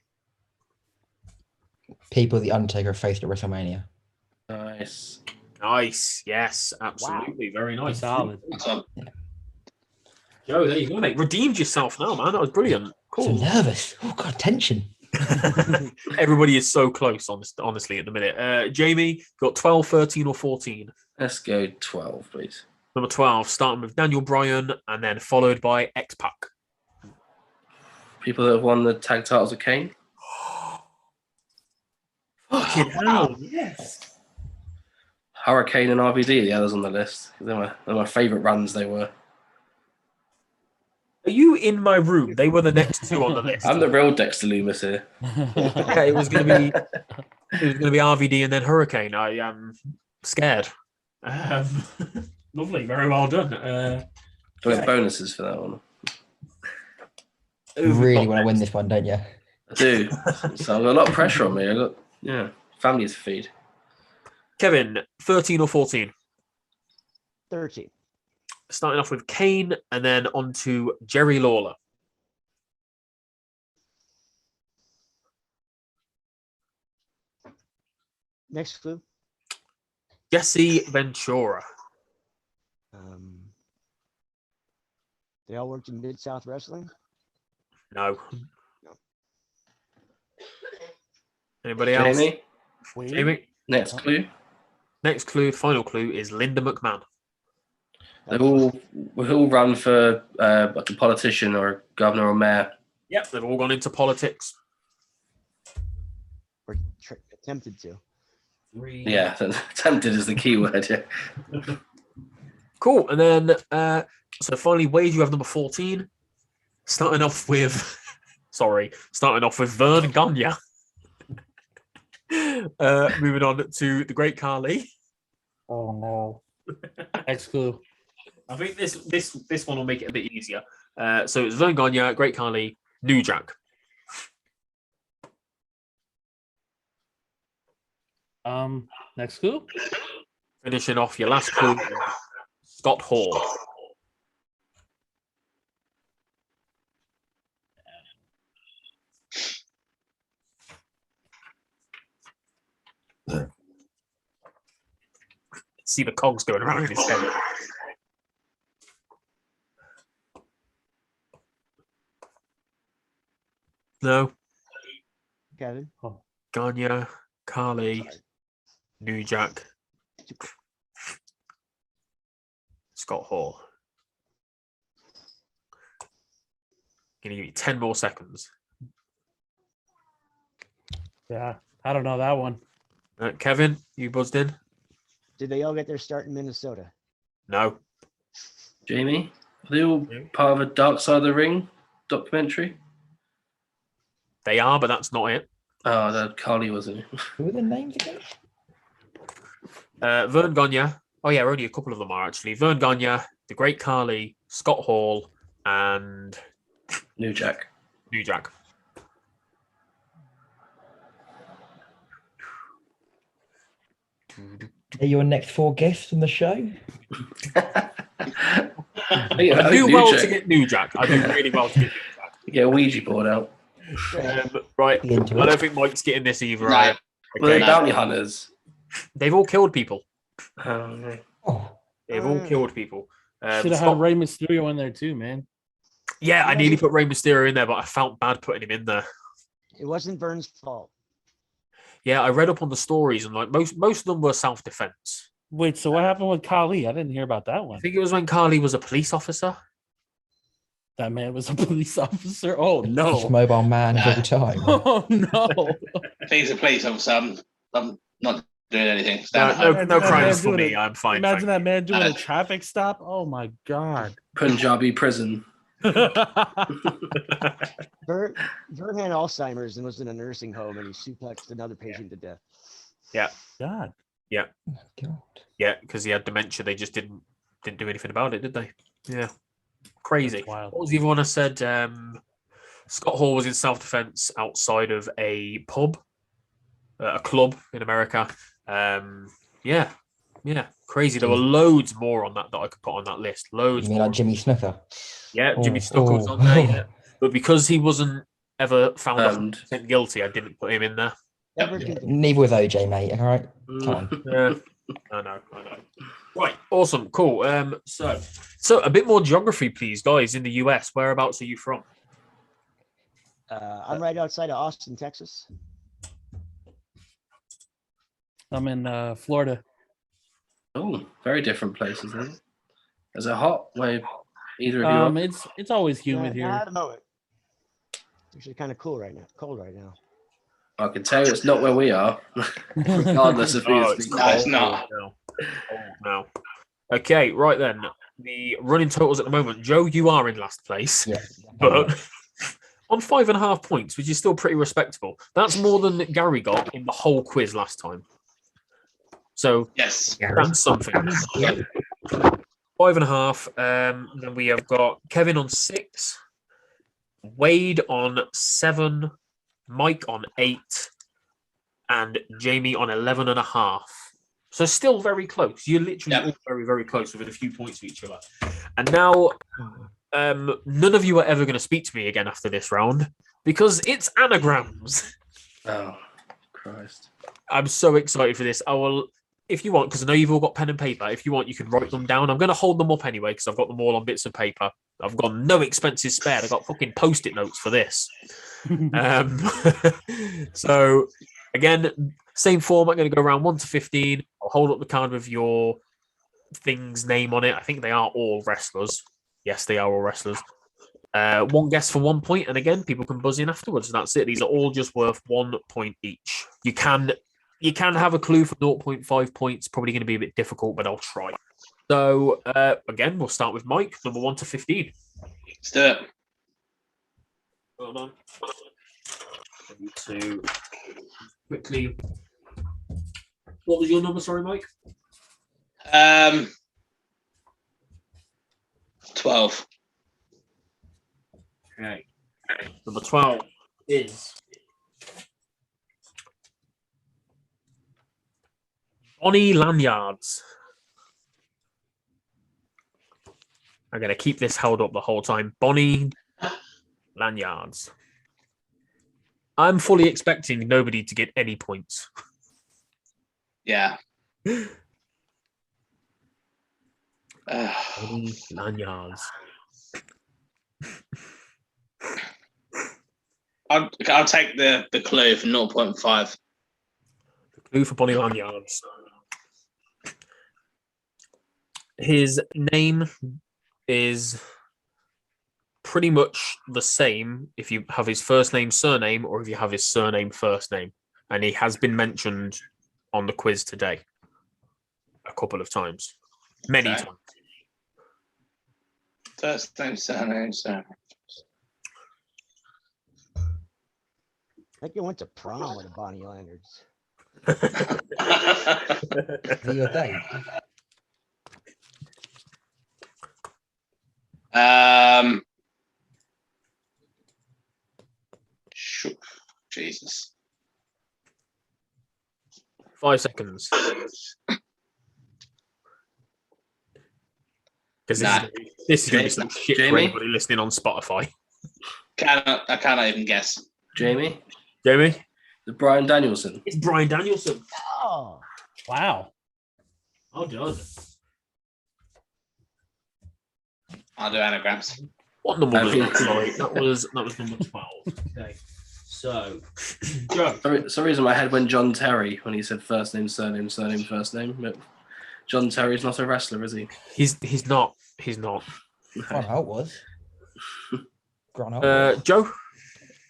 People the Undertaker faced at WrestleMania. Nice. Nice. Yes, absolutely. Very nice. Solid. Joe, there you go, mate. Redeemed yourself now, man. That was brilliant. So Cool. nervous. Oh god, tension. Everybody is so close, honestly, at the minute. Jamie, got 12, 13, or 14? Let's go 12, please. Number 12, starting with Daniel Bryan, and then followed by X-Pac. People that have won the tag titles of Kane. Fucking hell, yes. Hurricane and RVD, the others on the list. They're my favourite runs, they were. Are you in my room? They were the next two on the list. I'm the real Dexter Loomis here. Okay, it was going to be RVD and then Hurricane. I am scared. Lovely, very well done. Do I get bonuses for that one? You really want to win this one, don't you? I do. So I've got a lot of pressure on me. I've got, family to feed. Kevin, 13 or 14? 13. Starting off with Kane and then on to Jerry Lawler. Next clue. Jesse Ventura. They all worked in Mid-South Wrestling? No. No. Anybody else? Jamie, Jamie? next clue. Next clue, final clue is Linda McMahon. We all run for like a politician or a governor or mayor. Yep, they've all gone into politics. Or attempted to. 3. Yeah, tempted is the key word. Yeah. Cool. And then, so finally, Wade, you have number 14. Starting off with Vern Gagne. Moving on to the Great Khali. Oh, no. Next clue. I think this one will make it a bit easier. So it's Vern Gagne, Great Khali, New Jack. Next clue. Finishing off your last clue, Scott Hall. See the cogs going around in his head. No. Kevin? Gagne, Khali, New Jack, Scott Hall. Gonna give you 10 more seconds. Yeah, I don't know that one. Kevin, you buzzed in? Did they all get their start in Minnesota? No. Jamie, are they all part of a Dark Side of the Ring documentary? They are, but that's not it. Oh, that Carly wasn't it? Who are the names again? Vern Gagne. Oh, yeah, only a couple of them are actually. Vern Gagne, The Great Khali, Scott Hall, and New Jack. New Jack. Are your next 4 guests on the show? I do well to get New Jack. I do really well to get New Jack. Get a Ouija board out. Right. I don't think Mike's getting this either. Right? No. Well, they're bounty hunters. They've all killed people. Oh, They've all killed people. Should have had Rey Mysterio in there too, man. Yeah, I nearly put Rey Mysterio in there, but I felt bad putting him in there. It wasn't Vern's fault. Yeah, I read up on the stories, and like most of them were self-defense. Wait, so what happened with Khali? I didn't hear about that I one. think it was when Khali was a police officer. That man was a police officer. Oh no! just mobile man every time. Oh no! If he's a police officer, I'm not doing anything. No crimes for me. I'm fine. Imagine that man doing a traffic stop. Oh my god! Punjabi prison. Vern had Alzheimer's and was in a nursing home, and he suplexed another patient to death. Yeah. God. Yeah. Oh, God. Yeah, because he had dementia. They just didn't do anything about it, did they? Yeah. Crazy. What was the other one I said? Scott Hall was in self-defense outside of a pub, a club in America. Yeah. Crazy. There were loads more on that I could put on that list. Loads. You mean more. like Jimmy Snooker? Yeah, Jimmy Snooker was on there. Yeah. But because he wasn't ever found 100% guilty, I didn't put him in there. Neither was OJ, mate. All right, come on. Yeah, I know. Right, awesome, cool. So a bit more geography, please, guys. In the US, whereabouts are you from? I'm right outside of Austin, Texas. I'm in Florida. Oh, very different places. Isn't it? Is it hot? Where either of you? Are? It's always humid here. I don't know it. It's actually kind of cool right now. Cold right now. I can tell you it's not where we are, regardless of who it's not. No. Okay, right then. The running totals at the moment. Joe, you are in last place, but on 5.5 points, which is still pretty respectable. That's more than Gary got in the whole quiz last time. So yes, that's something. 5.5. Then we have got Kevin on 6, Wade on 7, Mike on 8, and Jamie on 11.5. So still very close. You're literally all very, very close within a few points of each other. And now, none of you are ever going to speak to me again after this round because it's Anagrams. Oh, Christ. I'm so excited for this. I will, if you want, because I know you've all got pen and paper, if you want, you can write them down. I'm going to hold them up anyway because I've got them all on bits of paper. I've got no expenses spared. I've got fucking Post-it notes for this. So, again, same format. I'm going to go around 1 to 15. I'll hold up the card with your thing's name on it. I think they are all wrestlers. Yes, they are all wrestlers. One guess for 1 point. And again, people can buzz in afterwards. That's it. These are all just worth 1 point each. You can have a clue for 0.5 points. Probably going to be a bit difficult, but I'll try. So, again, we'll start with Mike, number 1 to 15. Let's do it. Hold on. I need to quickly. What was your number? Sorry, Mike. 12. Okay. Number 12 is Bonnie Lanyards. I'm going to keep this held up the whole time. Bonnie Lanyards. I'm fully expecting nobody to get any points. Yeah. Bonnie Lanyards. I'll take the clue for 0.5. The clue for Bonnie Lanyards. His name is pretty much the same if you have his first name, surname, or if you have his surname, first name. And he has been mentioned on the quiz today. a couple of times. Many Okay. times. First name, surname, surname. I think he went to prom with the Bonnie Leonards. Is it your date? Jesus. 5 seconds. Because this is going to be some shit for anybody listening on Spotify. I cannot even guess. Jamie? Jamie? The Brian Danielson. It's Brian Danielson. Oh, Wow. Oh, done. I'll do anagrams. What number was that? Sorry, that was number 12. Okay. So, Joe. For some reason, my head went John Terry when he said first name, surname, surname, first name. But John Terry's not a wrestler, is he? He's not. He's not. Grant Holt was. Grant Holt was. Joe?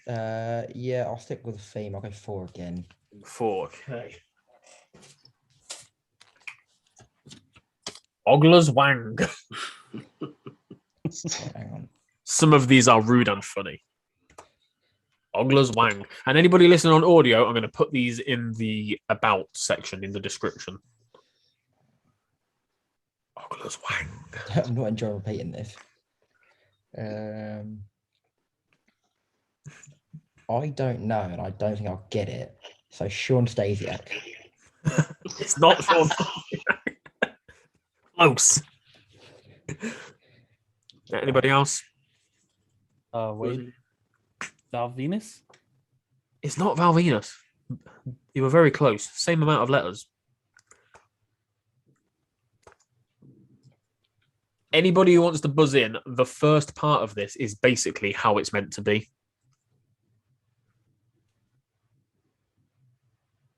Yeah, I'll stick with the theme. I'll go 4 again. 4. Okay. Ogler's Wang. Hang on. Some of these are rude and funny. Ogler's Wang. And anybody listening on audio, I'm going to put these in the about section in the description. Ogler's Wang. I'm not enjoying repeating this. I don't know, and I don't think I'll get it. So Sean Stasiak. It's not Sean. Close. Anybody else? Wait. Val Venus? It's not Val Venus. You were very close. Same amount of letters. Anybody who wants to buzz in, the first part of this is basically how it's meant to be.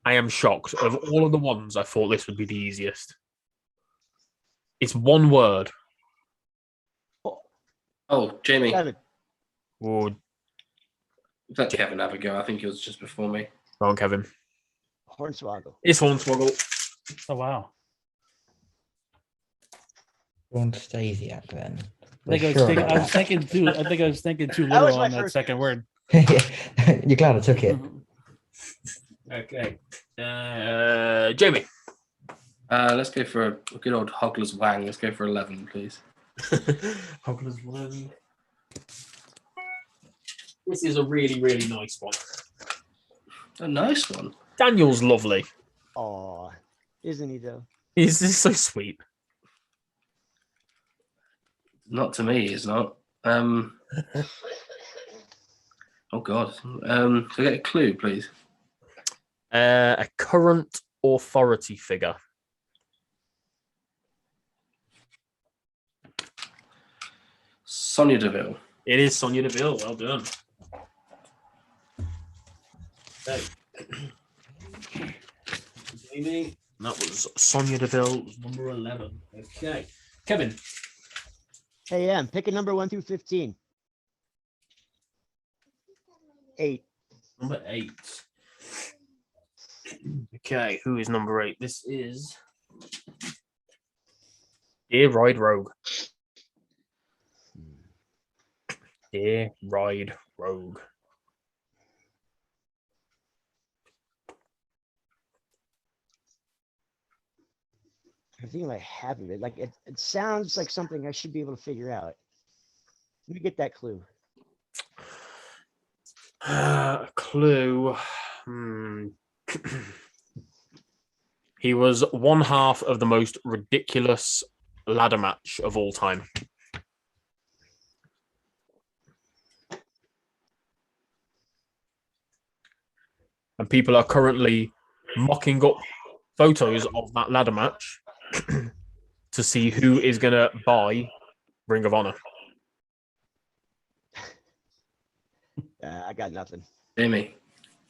I am shocked. Of all of the ones, I thought this would be the easiest. It's one word. Oh, Jamie. Kevin. Oh, Let Kevin have a go. I think he was just before me. go on, Kevin. Hornswoggle. It's Hornswoggle. Oh, wow. Sean Stasiak then. I think I was thinking too. I think I was thinking too That was little my on that first second word. You're glad I took it. Okay. Jamie. Let's go for a good old Hogler's Wang. Let's go for 11, please. Hogler's Wang. This is a really, really nice one. A nice one. Daniel's lovely. Oh, isn't he though? He's just so sweet. Not to me, it's not. Oh God. Can I get a clue, please? A current authority figure. Sonia Deville. It is Sonia Deville. Well done. Okay. Jamie. That was Sonia Deville. Was number 11. Okay. Kevin. Hey, pick a number 1 through 15. 8. Number 8. Okay, who is number 8? This is Dear Ride Rogue. Dear Ride Rogue. I think I have it. Like it sounds like something I should be able to figure out. Let me get that clue. Clue. He was one half of the most ridiculous ladder match of all time. And people are currently mocking up photos of that ladder match to see who is going to buy Ring of Honor. I got nothing. Jamie.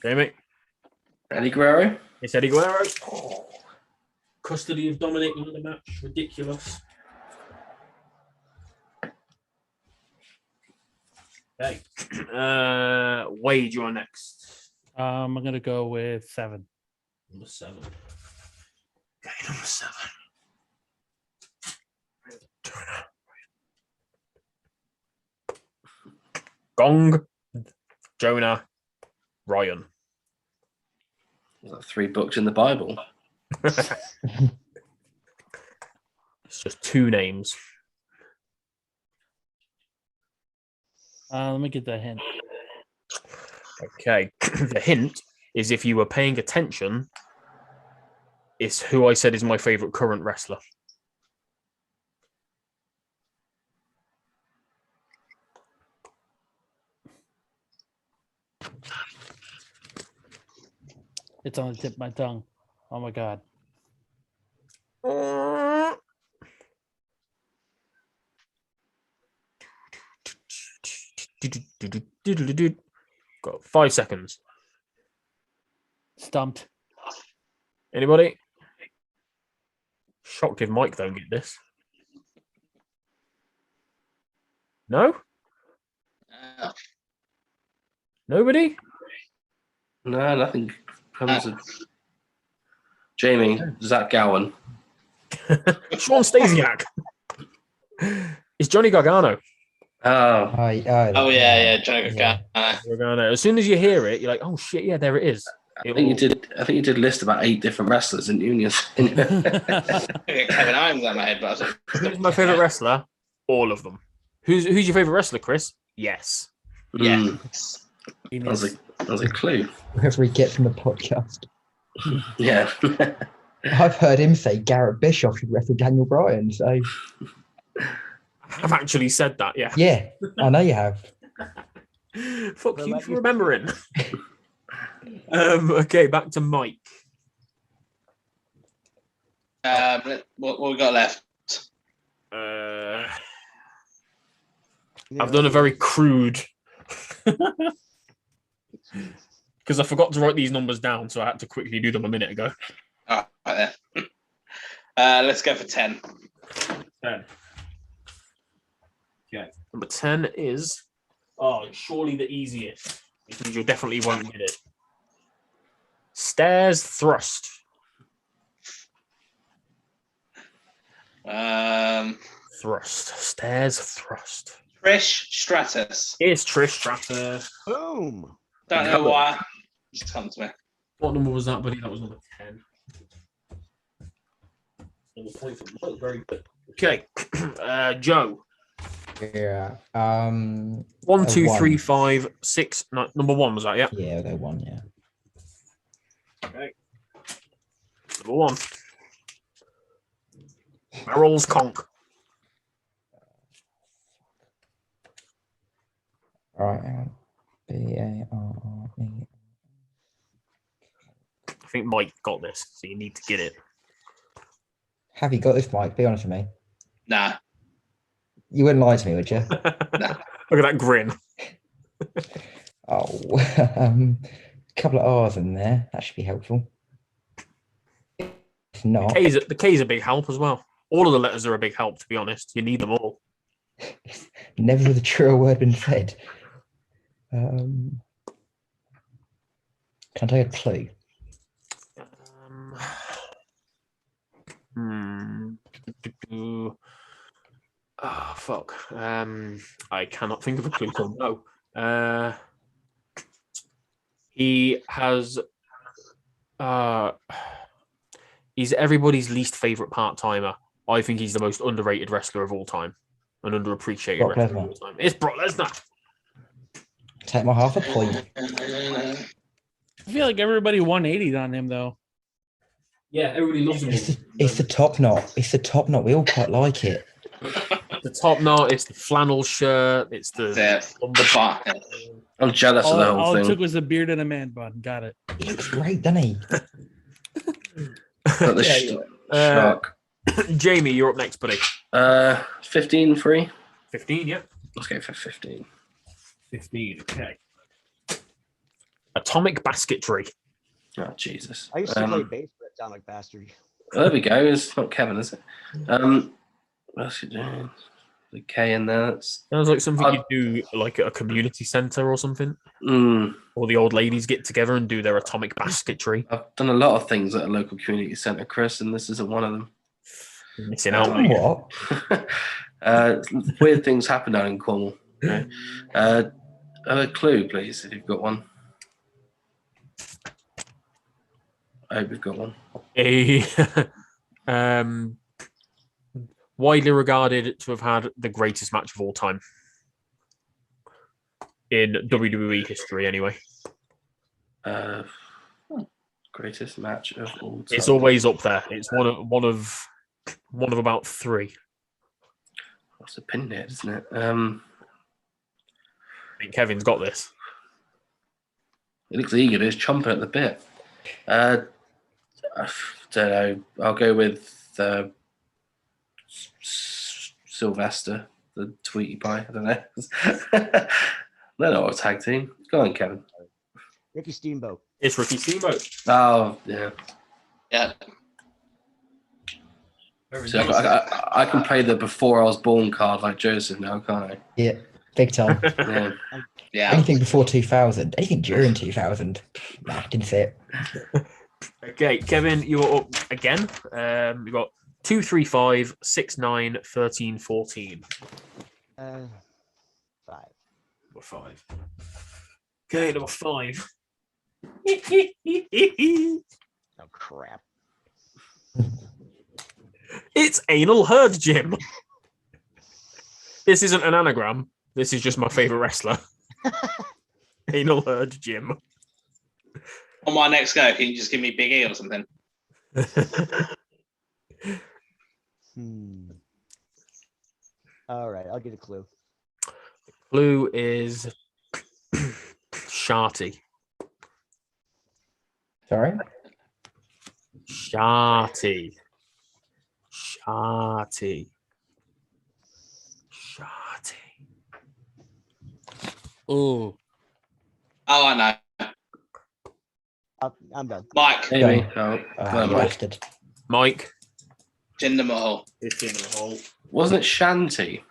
Eddie Guerrero? It's Eddie Guerrero. Oh. Custody of Dominic ladder match. Ridiculous. Okay. Wade, you're next. I'm going to go with 7. Number 7. Okay, number 7. Gong, Jonah, Ryan. 3 books in the Bible. It's just 2 names. Let me get that hint. Okay. The hint is, if you were paying attention, it's who I said is my favorite current wrestler. It's on the tip of my tongue. Oh my god. Got 5 seconds. Stumped. Anybody? Shocked if Mike don't get this. No? Nobody? No, nothing comes to Jamie, Zach Gowan. Sean Stasiak. It's Johnny Gargano. Oh, yeah, Johnny Gargano. Gargano. As soon as you hear it, you're like, oh shit, yeah, there it is. I think you did list about 8 different wrestlers, didn't you? Kevin Owens on my head, but I was who's my favorite wrestler? All of them. Who's your favorite wrestler, Chris? Yes. Yes. That was a clue. Wherever he gets from the podcast. Yeah. I've heard him say Garrett Bischoff should wrestle Daniel Bryan. So I've actually said that, yeah. yeah, I know you have. Fuck you for remembering. Okay, back to Mike. What we got left? I've done a very crude, because I forgot to write these numbers down, so I had to quickly do them a minute ago. Right there. Let's go for 10. 10. Okay. Number 10 is, surely the easiest, because you definitely won't get it. Stairs thrust. Thrust. Stairs thrust. Trish Stratus. It's Trish Stratus. Boom. Don't know why. Just come to me. What number was that, buddy? That was number 10. Very good. Okay. Joe. Yeah. 1, 2, 3, 5, 6. No, number 1 was that, yeah? Yeah, I'll go 1, yeah. Okay. Number 1. Meryl's Conk. All right, hang on. B-A-R-R-E. I think Mike got this, so you need to get it. Have you got this, Mike? Be honest with me. Nah. You wouldn't lie to me, would you? Nah. Look at that grin. A couple of R's in there. That should be helpful. If not, The K's a big help as well. All of the letters are a big help, to be honest. You need them all. never with a truer word been said. Can I take a clue? Oh, fuck. I cannot think of a clue. So no. He has. He's everybody's least favorite part-timer. I think he's the most underrated wrestler of all time. An underappreciated Brock wrestler Lesnar. of all time. It's Brock Lesnar. Take my half a point. I feel like everybody 180'd on him though. Yeah, everybody loves him. It's the top knot. It's the top knot. We all quite like it. The top knot, it's the flannel shirt, it's the I'm jealous of the whole All thing. it took was a beard and a man bun. Got it. He looks great, doesn't he? But the shark. Jamie, you're up next, buddy. 15 free. 15, yeah. Let's go for 15. 15, okay. Atomic basketry. Oh, Jesus. I used to play bass for Atomic Bastard. There we go. It's not Kevin, is it? What's he doing? The K in there. Sounds like something you do like at a community centre or something. Mm. Or the old ladies get together and do their atomic basketry. I've done a lot of things at a local community centre, Chris, and this isn't one of them. Missing out, mate. What? Weird things happen down in Cornwall. Right? A clue, please, if you've got one. I hope you've got one. Widely regarded to have had the greatest match of all time in WWE history, anyway. Greatest match of all time. It's always up there. It's one of about three. That's a pin there, isn't it? I think Kevin's got this. He looks eager. He's chomping at the bit. I don't know. I'll go with Sylvester, the Tweety Pie. I don't know. They're not a tag team. Go on, Kevin. Ricky Steamboat. It's Ricky Steamboat. Oh, yeah. Yeah. So I can play the before I was born card like Joseph now, can't I? Yeah, big time. Yeah. Yeah. Anything before 2000, anything during 2000. Nah, didn't see it. Okay, Kevin, you're up again. You've got 2, 3, 5, 6, 9, 13, 14. 5. Number 5. Okay, number 5. Oh crap! It's Anal Herd Jim. This isn't an anagram. This is just my favorite wrestler. Anal Herd Jim. On my next go, can you just give me Big E or something? All right, I'll get a clue. Clue is Sharty. Sorry? Sharty. Ooh. Oh, I know. I'm done. Mike. Amy. Bastard. Mike. Jinder Mahal. It's in the hole. Wasn't it Shanty?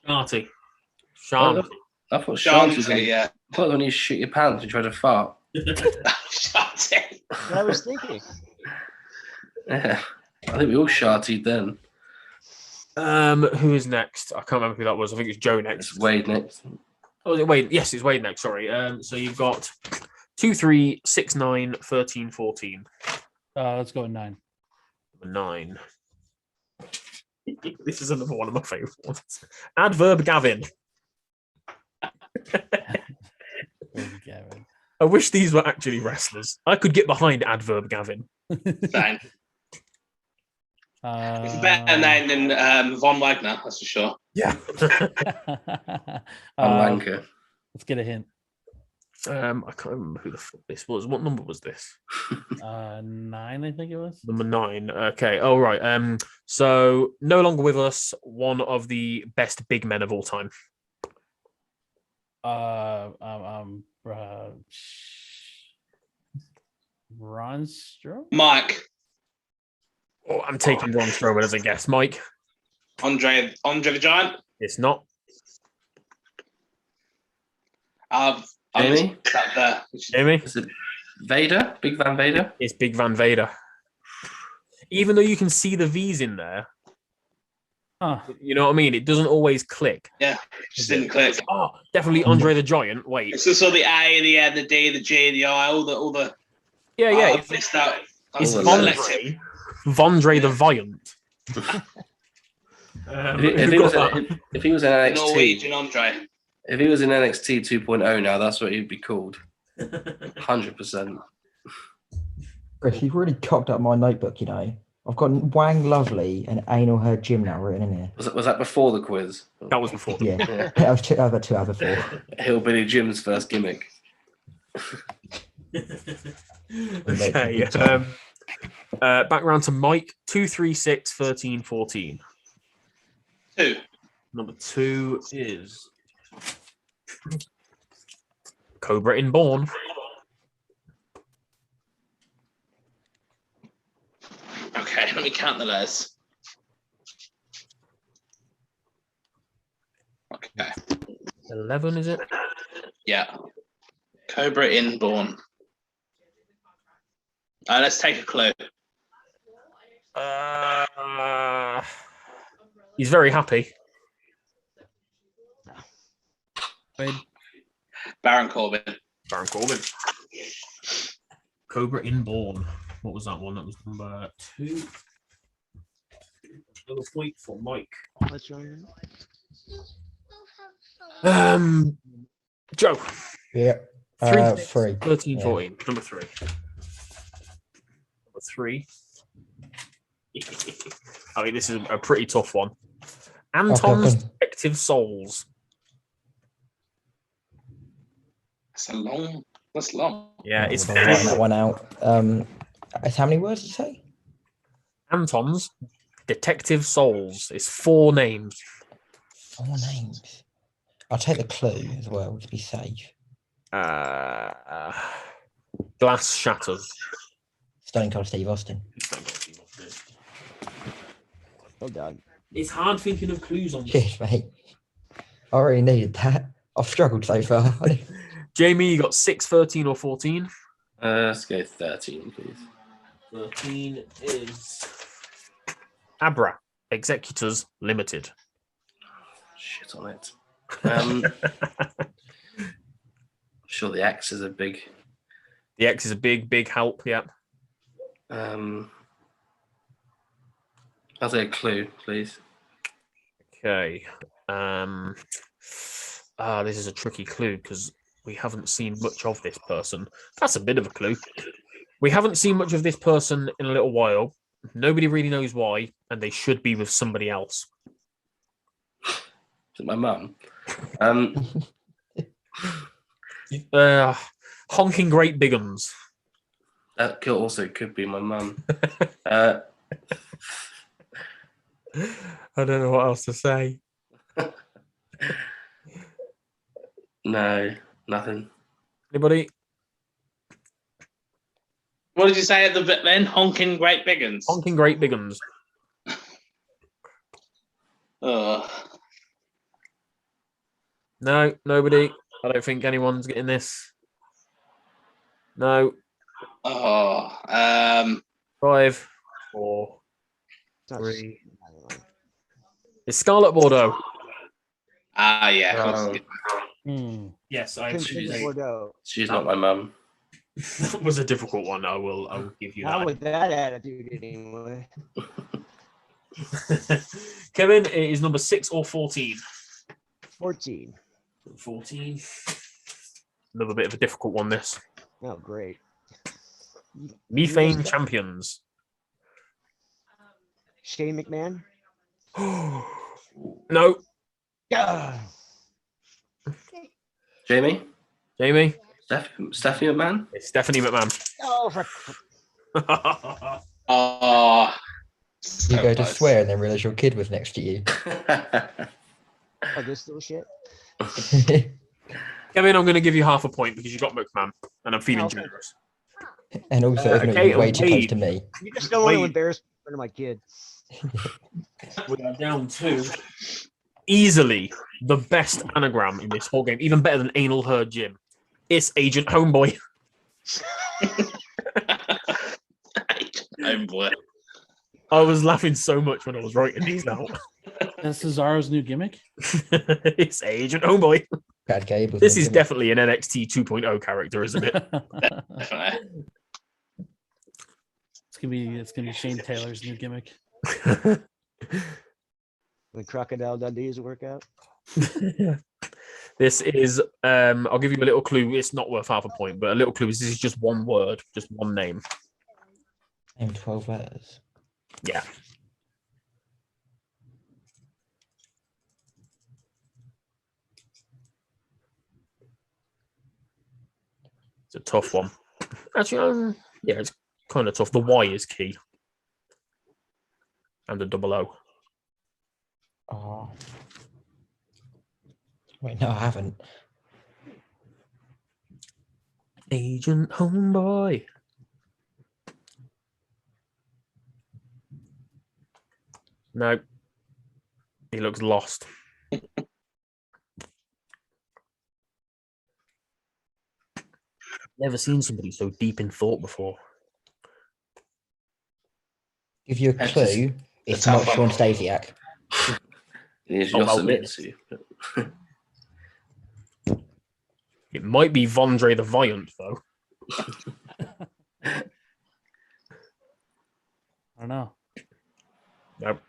Sharty. I thought Shanty was Shanty, yeah. I thought when you shit your pants and try to fart. Shanty. What I was thinking. Yeah. I think we all shartied then. Who is next? I can't remember who that was. I think it's Joe next. It's Wade next. Oh, is it Wade? Yes, it's Wade next. Sorry. So you've got 2, 3, 6, 9, 13, 14. Let's go with 9. 9. This is another one of my favourite ones. Adverb Gavin. I wish these were actually wrestlers. I could get behind Adverb Gavin. Fine. It's a better name than Von Wagner, that's for sure. Yeah. Wanker. Let's get a hint. I can't remember who the fuck this was. What number was this? 9, I think it was. Number 9. Okay. Oh, right. So no longer with us, one of the best big men of all time. Braun Strowman? Mike. Oh, I'm taking Braun Strowman as a guess. Mike. Andre the Giant. It's not. Jamie? Jamie? Is it Vader? Big Van Vader? It's Big Van Vader. Even though you can see the V's in there, you know what I mean? It doesn't always click. Yeah, just didn't click. Oh, definitely Andre the Giant. Wait. It's just all the A, the N, the D, the G, the I, all the. Yeah. It's out. It's Vondre. Vondre the Violent. If he was in NXT, Norwegian Andre. If he was in NXT 2.0 now, that's what he'd be called. 100%. Chris, you've really cocked up my notebook, you know. I've got Wang Lovely and Anal Herd Jim now written in here. Was that before the quiz? That was before. Yeah. That was 2 out of 4. Hillbilly Jim's first gimmick. Okay. Back round to Mike. 2, 3, 6, 13, 14. 2. Number 2 is Cobra Inborn. Okay, let me count the letters. Okay. 11, is it? Yeah. Cobra Inborn. Let's take a clue. He's very happy. Baron Corbin. Baron Corbin. Cobra Inborn. What was that one? That was number 2. Another point for Mike. What's your Joe. Yeah. 3, 3. 13, Yeah. 14. Number 3. Number 3. I mean, this is a pretty tough one. Anton's Detective Souls. That's long. Yeah, it's I'm writing that one out. It's how many words did you say? Anton's Detective Souls. It's 4 names. 4 names. I'll take the clue as well to be safe. Glass shatters. Stone Cold Steve Austin. Well done. It's hard thinking of clues on this. Cheers, mate. I already needed that. I've struggled so far. Jamie, you got 6, 13, or 14? Let's go 13, please. 13 is Abra Executors Limited. Shit on it. I'm sure the X is a big. The X is a big help. Yeah. I'll take a clue, please. Okay. This is a tricky clue because we haven't seen much of this person. That's a bit of a clue. We haven't seen much of this person in a little while. Nobody really knows why, and they should be with somebody else. Is it my mum? Honking Great Bigums. That also could be my mum. I don't know what else to say. No, nothing. Anybody? What did you say at the bit then? Honking Great Biggins. Honking Great Bigums. Oh. No, nobody. I don't think anyone's getting this. No. Oh. 5, 4, It's not 3. It's Scarlet Bordeaux. Yeah. Yes, I Princess Bordeaux. She's not my mum. That was a difficult one. I will give you Not that. with that attitude, anyway. Kevin, it is number 6 or 14. 14. 14. Another bit of a difficult one, this. Oh, great. Methane Champions. Shane McMahon. No. Yeah. Jamie? Stephanie McMahon? It's Stephanie McMahon. Oh, Oh. You go to swear and then realise your kid was next to you. this little shit. Kevin, I'm going to give you half a point because you got McMahon, and I'm feeling generous. And also, okay, way too close Wade. to me. You just don't want to embarrass me in front of my kid. We are down to easily the best anagram in this whole game, even better than Anal Herd Jim. It's Agent Homeboy. Homeboy. I was laughing so much when I was writing these out. That's Cesaro's new gimmick. It's Agent Homeboy. Bad Gable. This is definitely an NXT 2.0 character, isn't it? Definitely. It's gonna be Shane Taylor's new gimmick. When Crocodile Dundee's workout. This is I'll give you a little clue. It's not worth half a point, but a little clue is this is just one word, just one name. Name 12 letters. Yeah. It's a tough one. Actually, yeah, it's kind of tough. The Y is key. And a double O. Oh. Wait, no, I haven't. Agent Homeboy. No. He looks lost. Never seen somebody so deep in thought before. Give you a clue. It's not Sean Stasiak. He's not submitted to you. It might be Vondre the Violent, though. I don't know. Nope.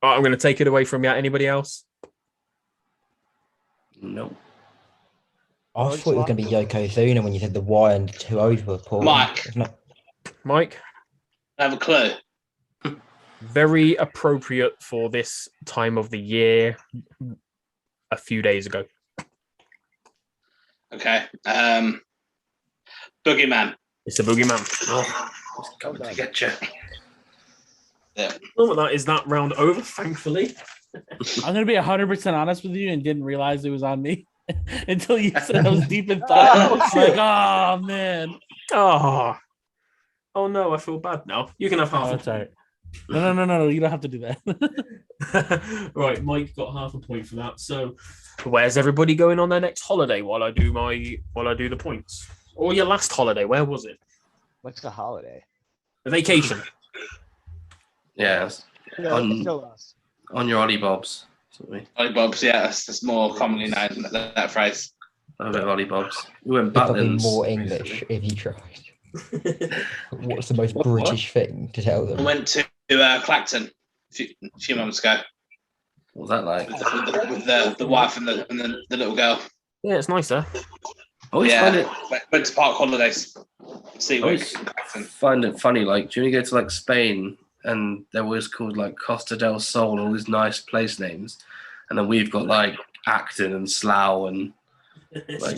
Right, I'm going to take it away from you. Anybody else? Nope. I thought it was going to be Yokozuna when you said the Y and 2 O's were Paul. Mike? I have a clue. Very appropriate for this time of the year a few days ago. Okay. Boogeyman. It's a boogeyman. It's coming to get you. Yeah. Oh, is that round over, thankfully. I'm going to be 100% honest with you and didn't realize it was on me until you said I was deep in thought. I was like, oh, man. Oh no, I feel bad now. You can have half. That's all right. No. You don't have to do that. Right, Mike got half a point for that. So, where's everybody going on their next holiday while I do the points? Or your last holiday? Where was it? What's the holiday? The vacation. Yeah. On your Ollie Bobs. Ollie Bobs, yeah, that's more commonly known that phrase. I love Ollie Bobs. We went Probably Butlins. more English if you tried. What's the most British thing to tell them? I went to Clacton a few months ago. What was that like? With the wife and the little girl. Yeah, it's nice there. Went to Park Holidays. Find it funny, like, do you go to like Spain and there was called like Costa del Sol, all these nice place names, and then we've got like Acton and Slough and like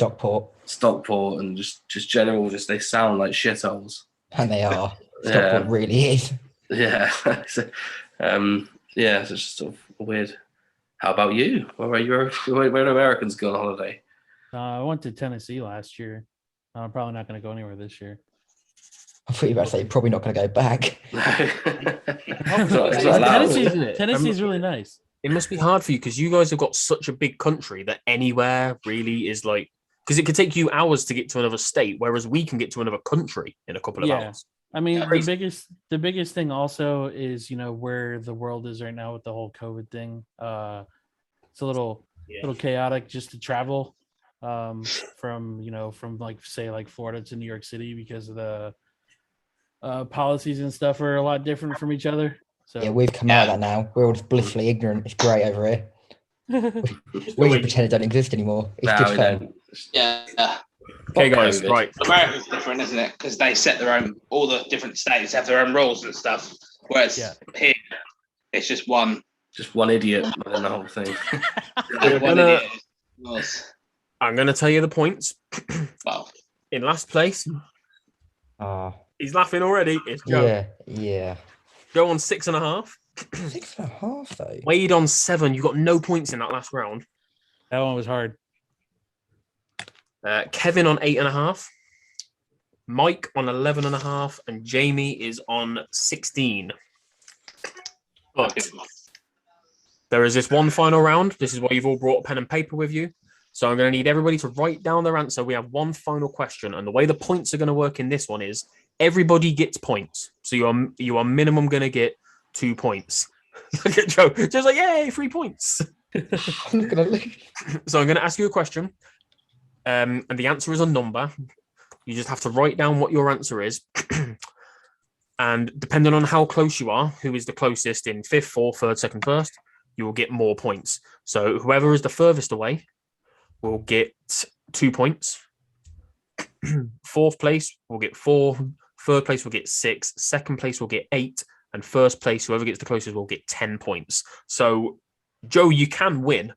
Stockport and just general, they sound like shitholes. And they are. Stockport really is. Yeah. So, it's just sort of weird. How about you? Where do Americans go on holiday? I went to Tennessee last year. I'm probably not going to go anywhere this year. I thought you were about to say you're probably not going to go back. Tennessee's really nice. It must be hard for you because you guys have got such a big country that anywhere really is like, because it could take you hours to get to another state, whereas we can get to another country in a couple of hours. I mean, the biggest thing also is, where the world is right now with the whole COVID thing. It's a little chaotic just to travel from like, say, like Florida to New York City because of the policies and stuff are a lot different from each other. So yeah, we've come out of that now. We're all just blissfully ignorant. It's great over here. We pretend it don't exist anymore. It's good fun. Yeah. Okay, guys, right. America's different, isn't it? Because they set their own, all the different states have their own rules and stuff. Whereas here, it's just one. Just one idiot within the whole thing. I'm going to tell you the points. Well, in last place, he's laughing already. It's Joe. Yeah. Joe on 6.5. 6.5 though. Wade on 7. You got no points in that last round. That one was hard. Kevin on 8.5. Mike on 11.5, and Jamie is on 16. But there is this one final round. This is why you've all brought a pen and paper with you. So I'm going to need everybody to write down their answer. We have one final question, and the way the points are going to work in this one is everybody gets points. So you are minimum going to get 2 points. Look at Joe. Joe's like, yay, 3 points. I'm not going to lose. So I'm going to ask you a question, and the answer is a number. You just have to write down what your answer is. And depending on how close you are, who is the closest in 5th, 4th, 3rd, 2nd, 1st, you will get more points. So whoever is the furthest away will get 2 points. 4th place will get 4. 3rd place will get 6. 2nd place will get 8. And 1st place, whoever gets the closest, will get 10 points. So, Joe, you can win.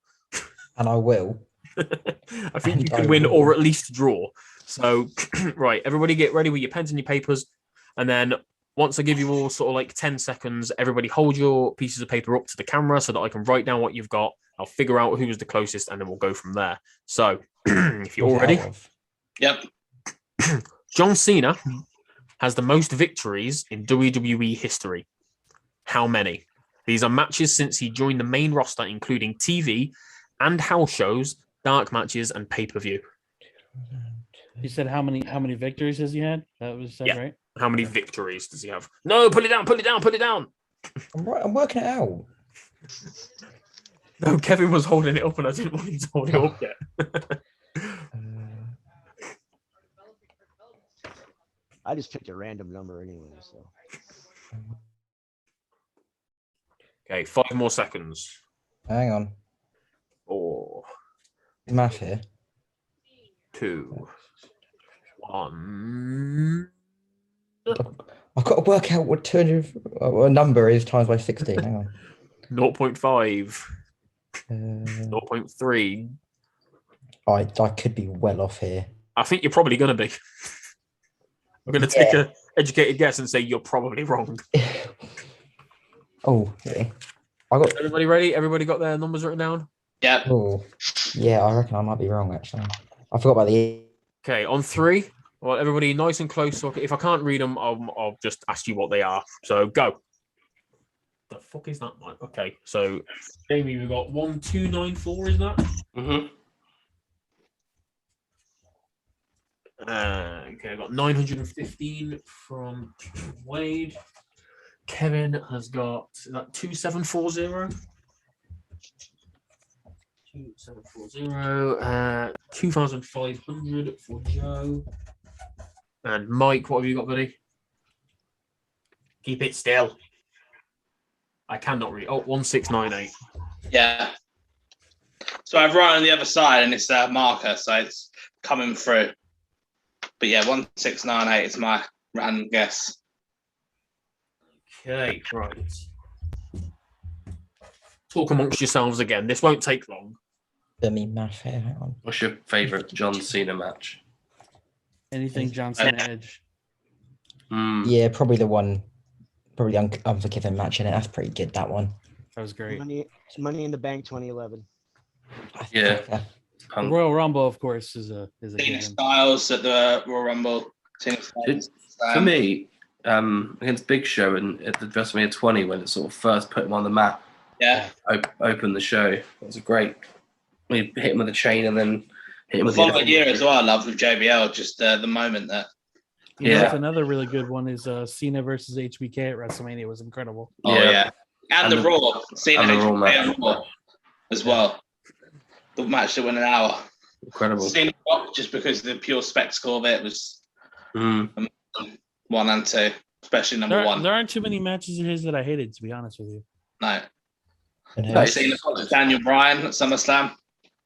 And I will. I think you can win or at least draw. So, right, everybody get ready with your pens and your papers. And then once I give you all sort of like 10 seconds, everybody hold your pieces of paper up to the camera so that I can write down what you've got. I'll figure out who was the closest and then we'll go from there. So, if you're all ready. Yep. John Cena has the most victories in WWE history. How many? These are matches since he joined the main roster, including TV and house shows, dark matches, and pay-per-view. You said how many victories has he had? That was said, right? How many victories does he have? No, put it down, put it down, put it down. I'm working it out. No, Kevin was holding it up and I didn't want him to hold it up yet. I just picked a random number anyway, so. Okay, 5 more seconds. Hang on. 4, Math here. 2, 1. I've got to work out what 200 a number is times by 16. Hang on. 0.5. 0.3. I could be well off here. I think you're probably going to be. I'm going to take an educated guess and say you're probably wrong. Oh, okay. I got. Everybody ready? Everybody got their numbers written down? Yeah. Oh, yeah. I reckon I might be wrong actually. I forgot about the. Okay, on 3. Well, everybody nice and close. So if I can't read them, I'll just ask you what they are. So go. The fuck is that, Mike? Okay, so Jamie, we've got 1294, is that? Mm-hmm. Okay, I've got 915 from Wade. Kevin has got 2740. 2740. 2500 for Joe. And Mike, what have you got, buddy? Keep it still. I cannot read. Oh, 1698. Yeah. So I've written on the other side and it's a marker, so it's coming through. But yeah, 1698 is my random guess. Okay, right. Talk amongst yourselves again. This won't take long. Let me math here. Hang on. What's your favourite John Cena match? Anything John Cena Edge. Yeah, probably the one. Probably the Unforgiven match in it. That's pretty good. That one. That was great. Money in the Bank 2011. Yeah. The Royal Rumble, of course, is a Cena given. Styles at the Royal Rumble. Cena Styles. For me, against Big Show and at the WrestleMania 20, when it sort of first put him on the map, opened the show. It was a great. We hit him with a chain and then hit him with the following year as well. I love with JBL. Just the moment that. You know, that's another really good one is Cena versus HBK at WrestleMania. It was incredible. Oh yeah, and the Raw. Cena and the Raw HBK Raw as well. The match that went an hour. Incredible. Cena just because the pure spectacle of it was 1 and 2, especially number 1. There aren't too many matches of his that I hated, to be honest with you. No. And Cena Daniel Bryan at SummerSlam.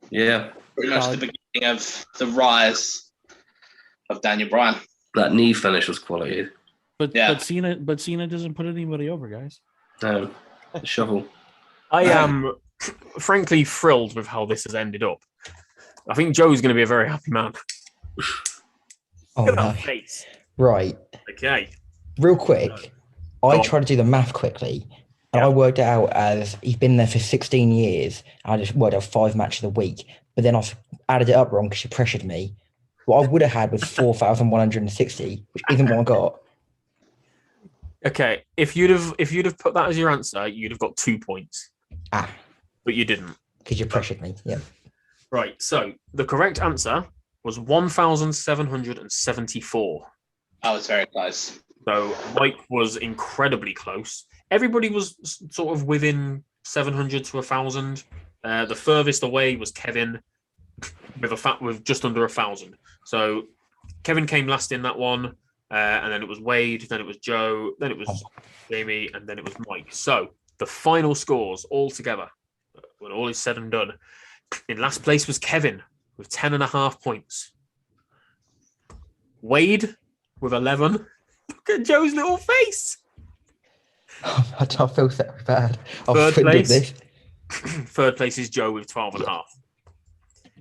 Yeah. Pretty much the beginning of the rise of Daniel Bryan. That knee finish was quality. But Cena doesn't put anybody over, guys. No. The shovel. I am frankly thrilled with how this has ended up. I think Joe's going to be a very happy man. Oh, Look at no. that face. Right. Okay. Real quick, I tried to do the math quickly, and I worked it out as he's been there for 16 years. I just worked out 5 matches a week, but then I added it up wrong because she pressured me. What I would have had was 4,160, which isn't what I got. Okay. If you'd have put that as your answer, you'd have got 2 points. But you didn't. Because you pressured me. Yeah. Right. So the correct answer was 1,774. That was very close. So Mike was incredibly close. Everybody was sort of within 700 to 1,000. The furthest away was Kevin with just under 1,000. So Kevin came last in that one, and then it was Wade, then it was Joe, then it was Jamie, and then it was Mike. So the final scores all together, when all is said and done, in last place was Kevin with 10.5 points. Wade with 11. Look at Joe's little face. I feel so bad. Third place is Joe with 12.5.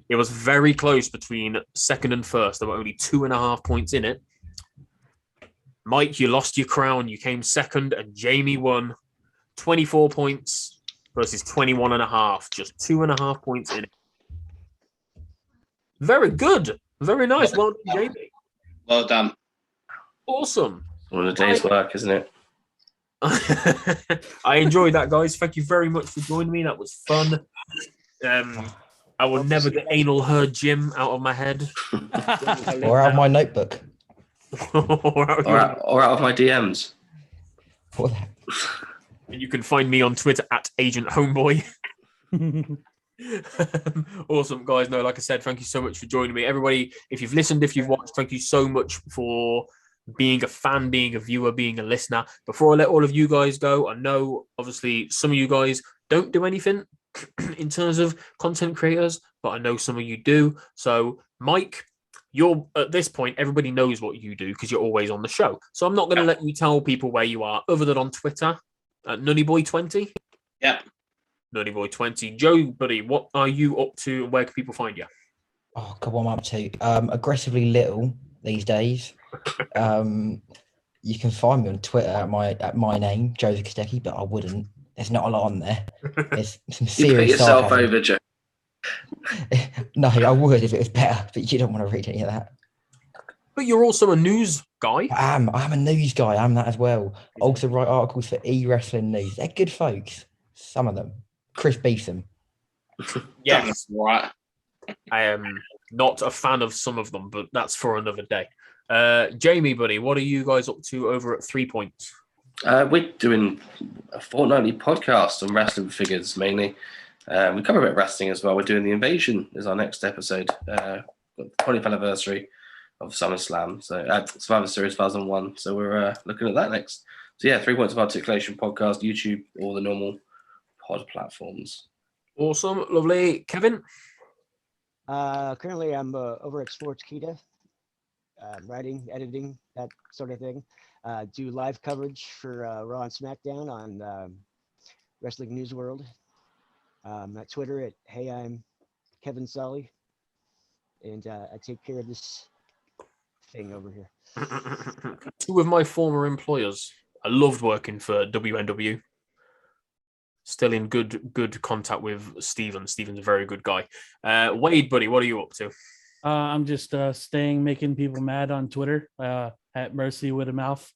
It was very close between second and first. There were only 2.5 points in it. Mike, you lost your crown. You came second, and Jamie won 24 points versus 21.5. Just 2.5 points in it. Very good. Very nice. Well done, Jamie. Well done. Awesome. Well, a day's work, isn't it? I enjoyed that, guys. Thank you very much for joining me. That was fun. I will never get anal herd Jim out of my head. Or out of my notebook. or out of my DMs. What the heck? And you can find me on Twitter at Agent Homeboy. Awesome, guys. No, like I said, thank you so much for joining me. Everybody, if you've listened, if you've watched, thank you so much for being a fan, being a viewer, being a listener. Before I let all of you guys go, I know obviously some of you guys don't do anything in terms of content creators, but I know some of you do. So Mike, you're at this point, everybody knows what you do because you're always on the show. So I'm not going to let you tell people where you are other than on Twitter at Nunnyboy20. Yep. Nunnyboy20. Joe, buddy, what are you up to and where can people find you? Oh God, what am I up to? Aggressively little these days. You can find me on Twitter at my name, Jozef Kostecki, but I wouldn't. There's not a lot on there. There's some serious You put yourself sarcasm. over, Joe. No, I would if it was better, but you don't want to read any of that. But you're also a news guy. I'm a news guy. I'm that as well. Also write articles for EWrestlingNews. They're good folks. Some of them. Chris Beetham. Yes, right. I am not a fan of some of them, but that's for another day. Jamie, buddy, what are you guys up to over at 3 Points? We're doing a fortnightly podcast on wrestling figures mainly. We cover a bit of wrestling as well. We're doing The Invasion is our next episode. The 20th anniversary of SummerSlam. So Survivor Series 2001. So we're looking at that next. So yeah, 3 Points of Articulation podcast, YouTube, all the normal pod platforms. Awesome. Lovely. Kevin? Currently, I'm over at SportsKeeda, writing, editing, that sort of thing. Do live coverage for Raw and SmackDown on Wrestling News World. At Twitter at Hey, I'm Kevin Sully. And I take care of this thing over here. Two of my former employers. I loved working for WNW. Still in good contact with Steven. Steven's a very good guy. Wade, buddy, what are you up to? I'm just making people mad on Twitter at Mercy with a mouth.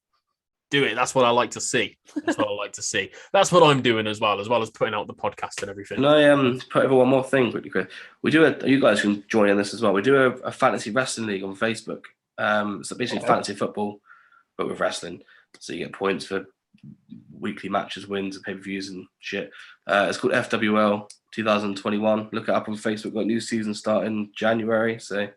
Do it. That's what I like to see. That's what I like to see. That's what I'm doing as well as putting out the podcast and everything. Can I put over one more thing quickly, Chris? We do you guys can join in this as well. We do a fantasy wrestling league on Facebook. So basically fantasy football, but with wrestling. So you get points for weekly matches, wins, and pay-per-views and shit. It's called FWL 2021. Look it up on Facebook. Got a new season starting January. So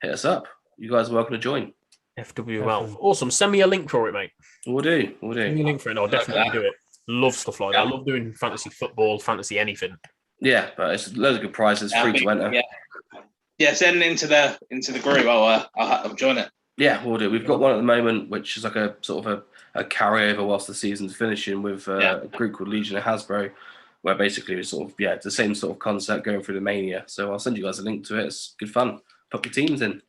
hit us up. You guys are welcome to join. FWL. Awesome. Send me a link for it, mate. We'll do. Send me a link for it. I'll definitely do it. Love stuff like that. I love doing fantasy football, fantasy anything. Yeah, but it's loads of good prizes, free to enter. Yeah, send it into the group. I'll join it. Yeah, we'll do. We've got one at the moment, which is like a sort of a carryover whilst the season's finishing with a group called Legion of Hasbro, where basically it's sort of, it's the same sort of concept going through the Mania. So I'll send you guys a link to it. It's good fun. Put your teams in.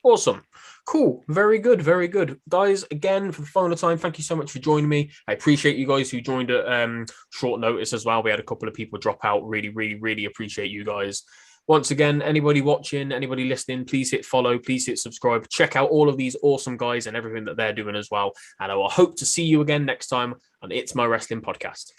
Awesome. Cool. Very good. Very good. Guys, again, for the final time, thank you so much for joining me. I appreciate you guys who joined at short notice as well. We had a couple of people drop out. Really, really, really appreciate you guys. Once again, anybody watching, anybody listening, please hit follow, please hit subscribe. Check out all of these awesome guys and everything that they're doing as well. And I will hope to see you again next time on It's My Wrestling Podcast.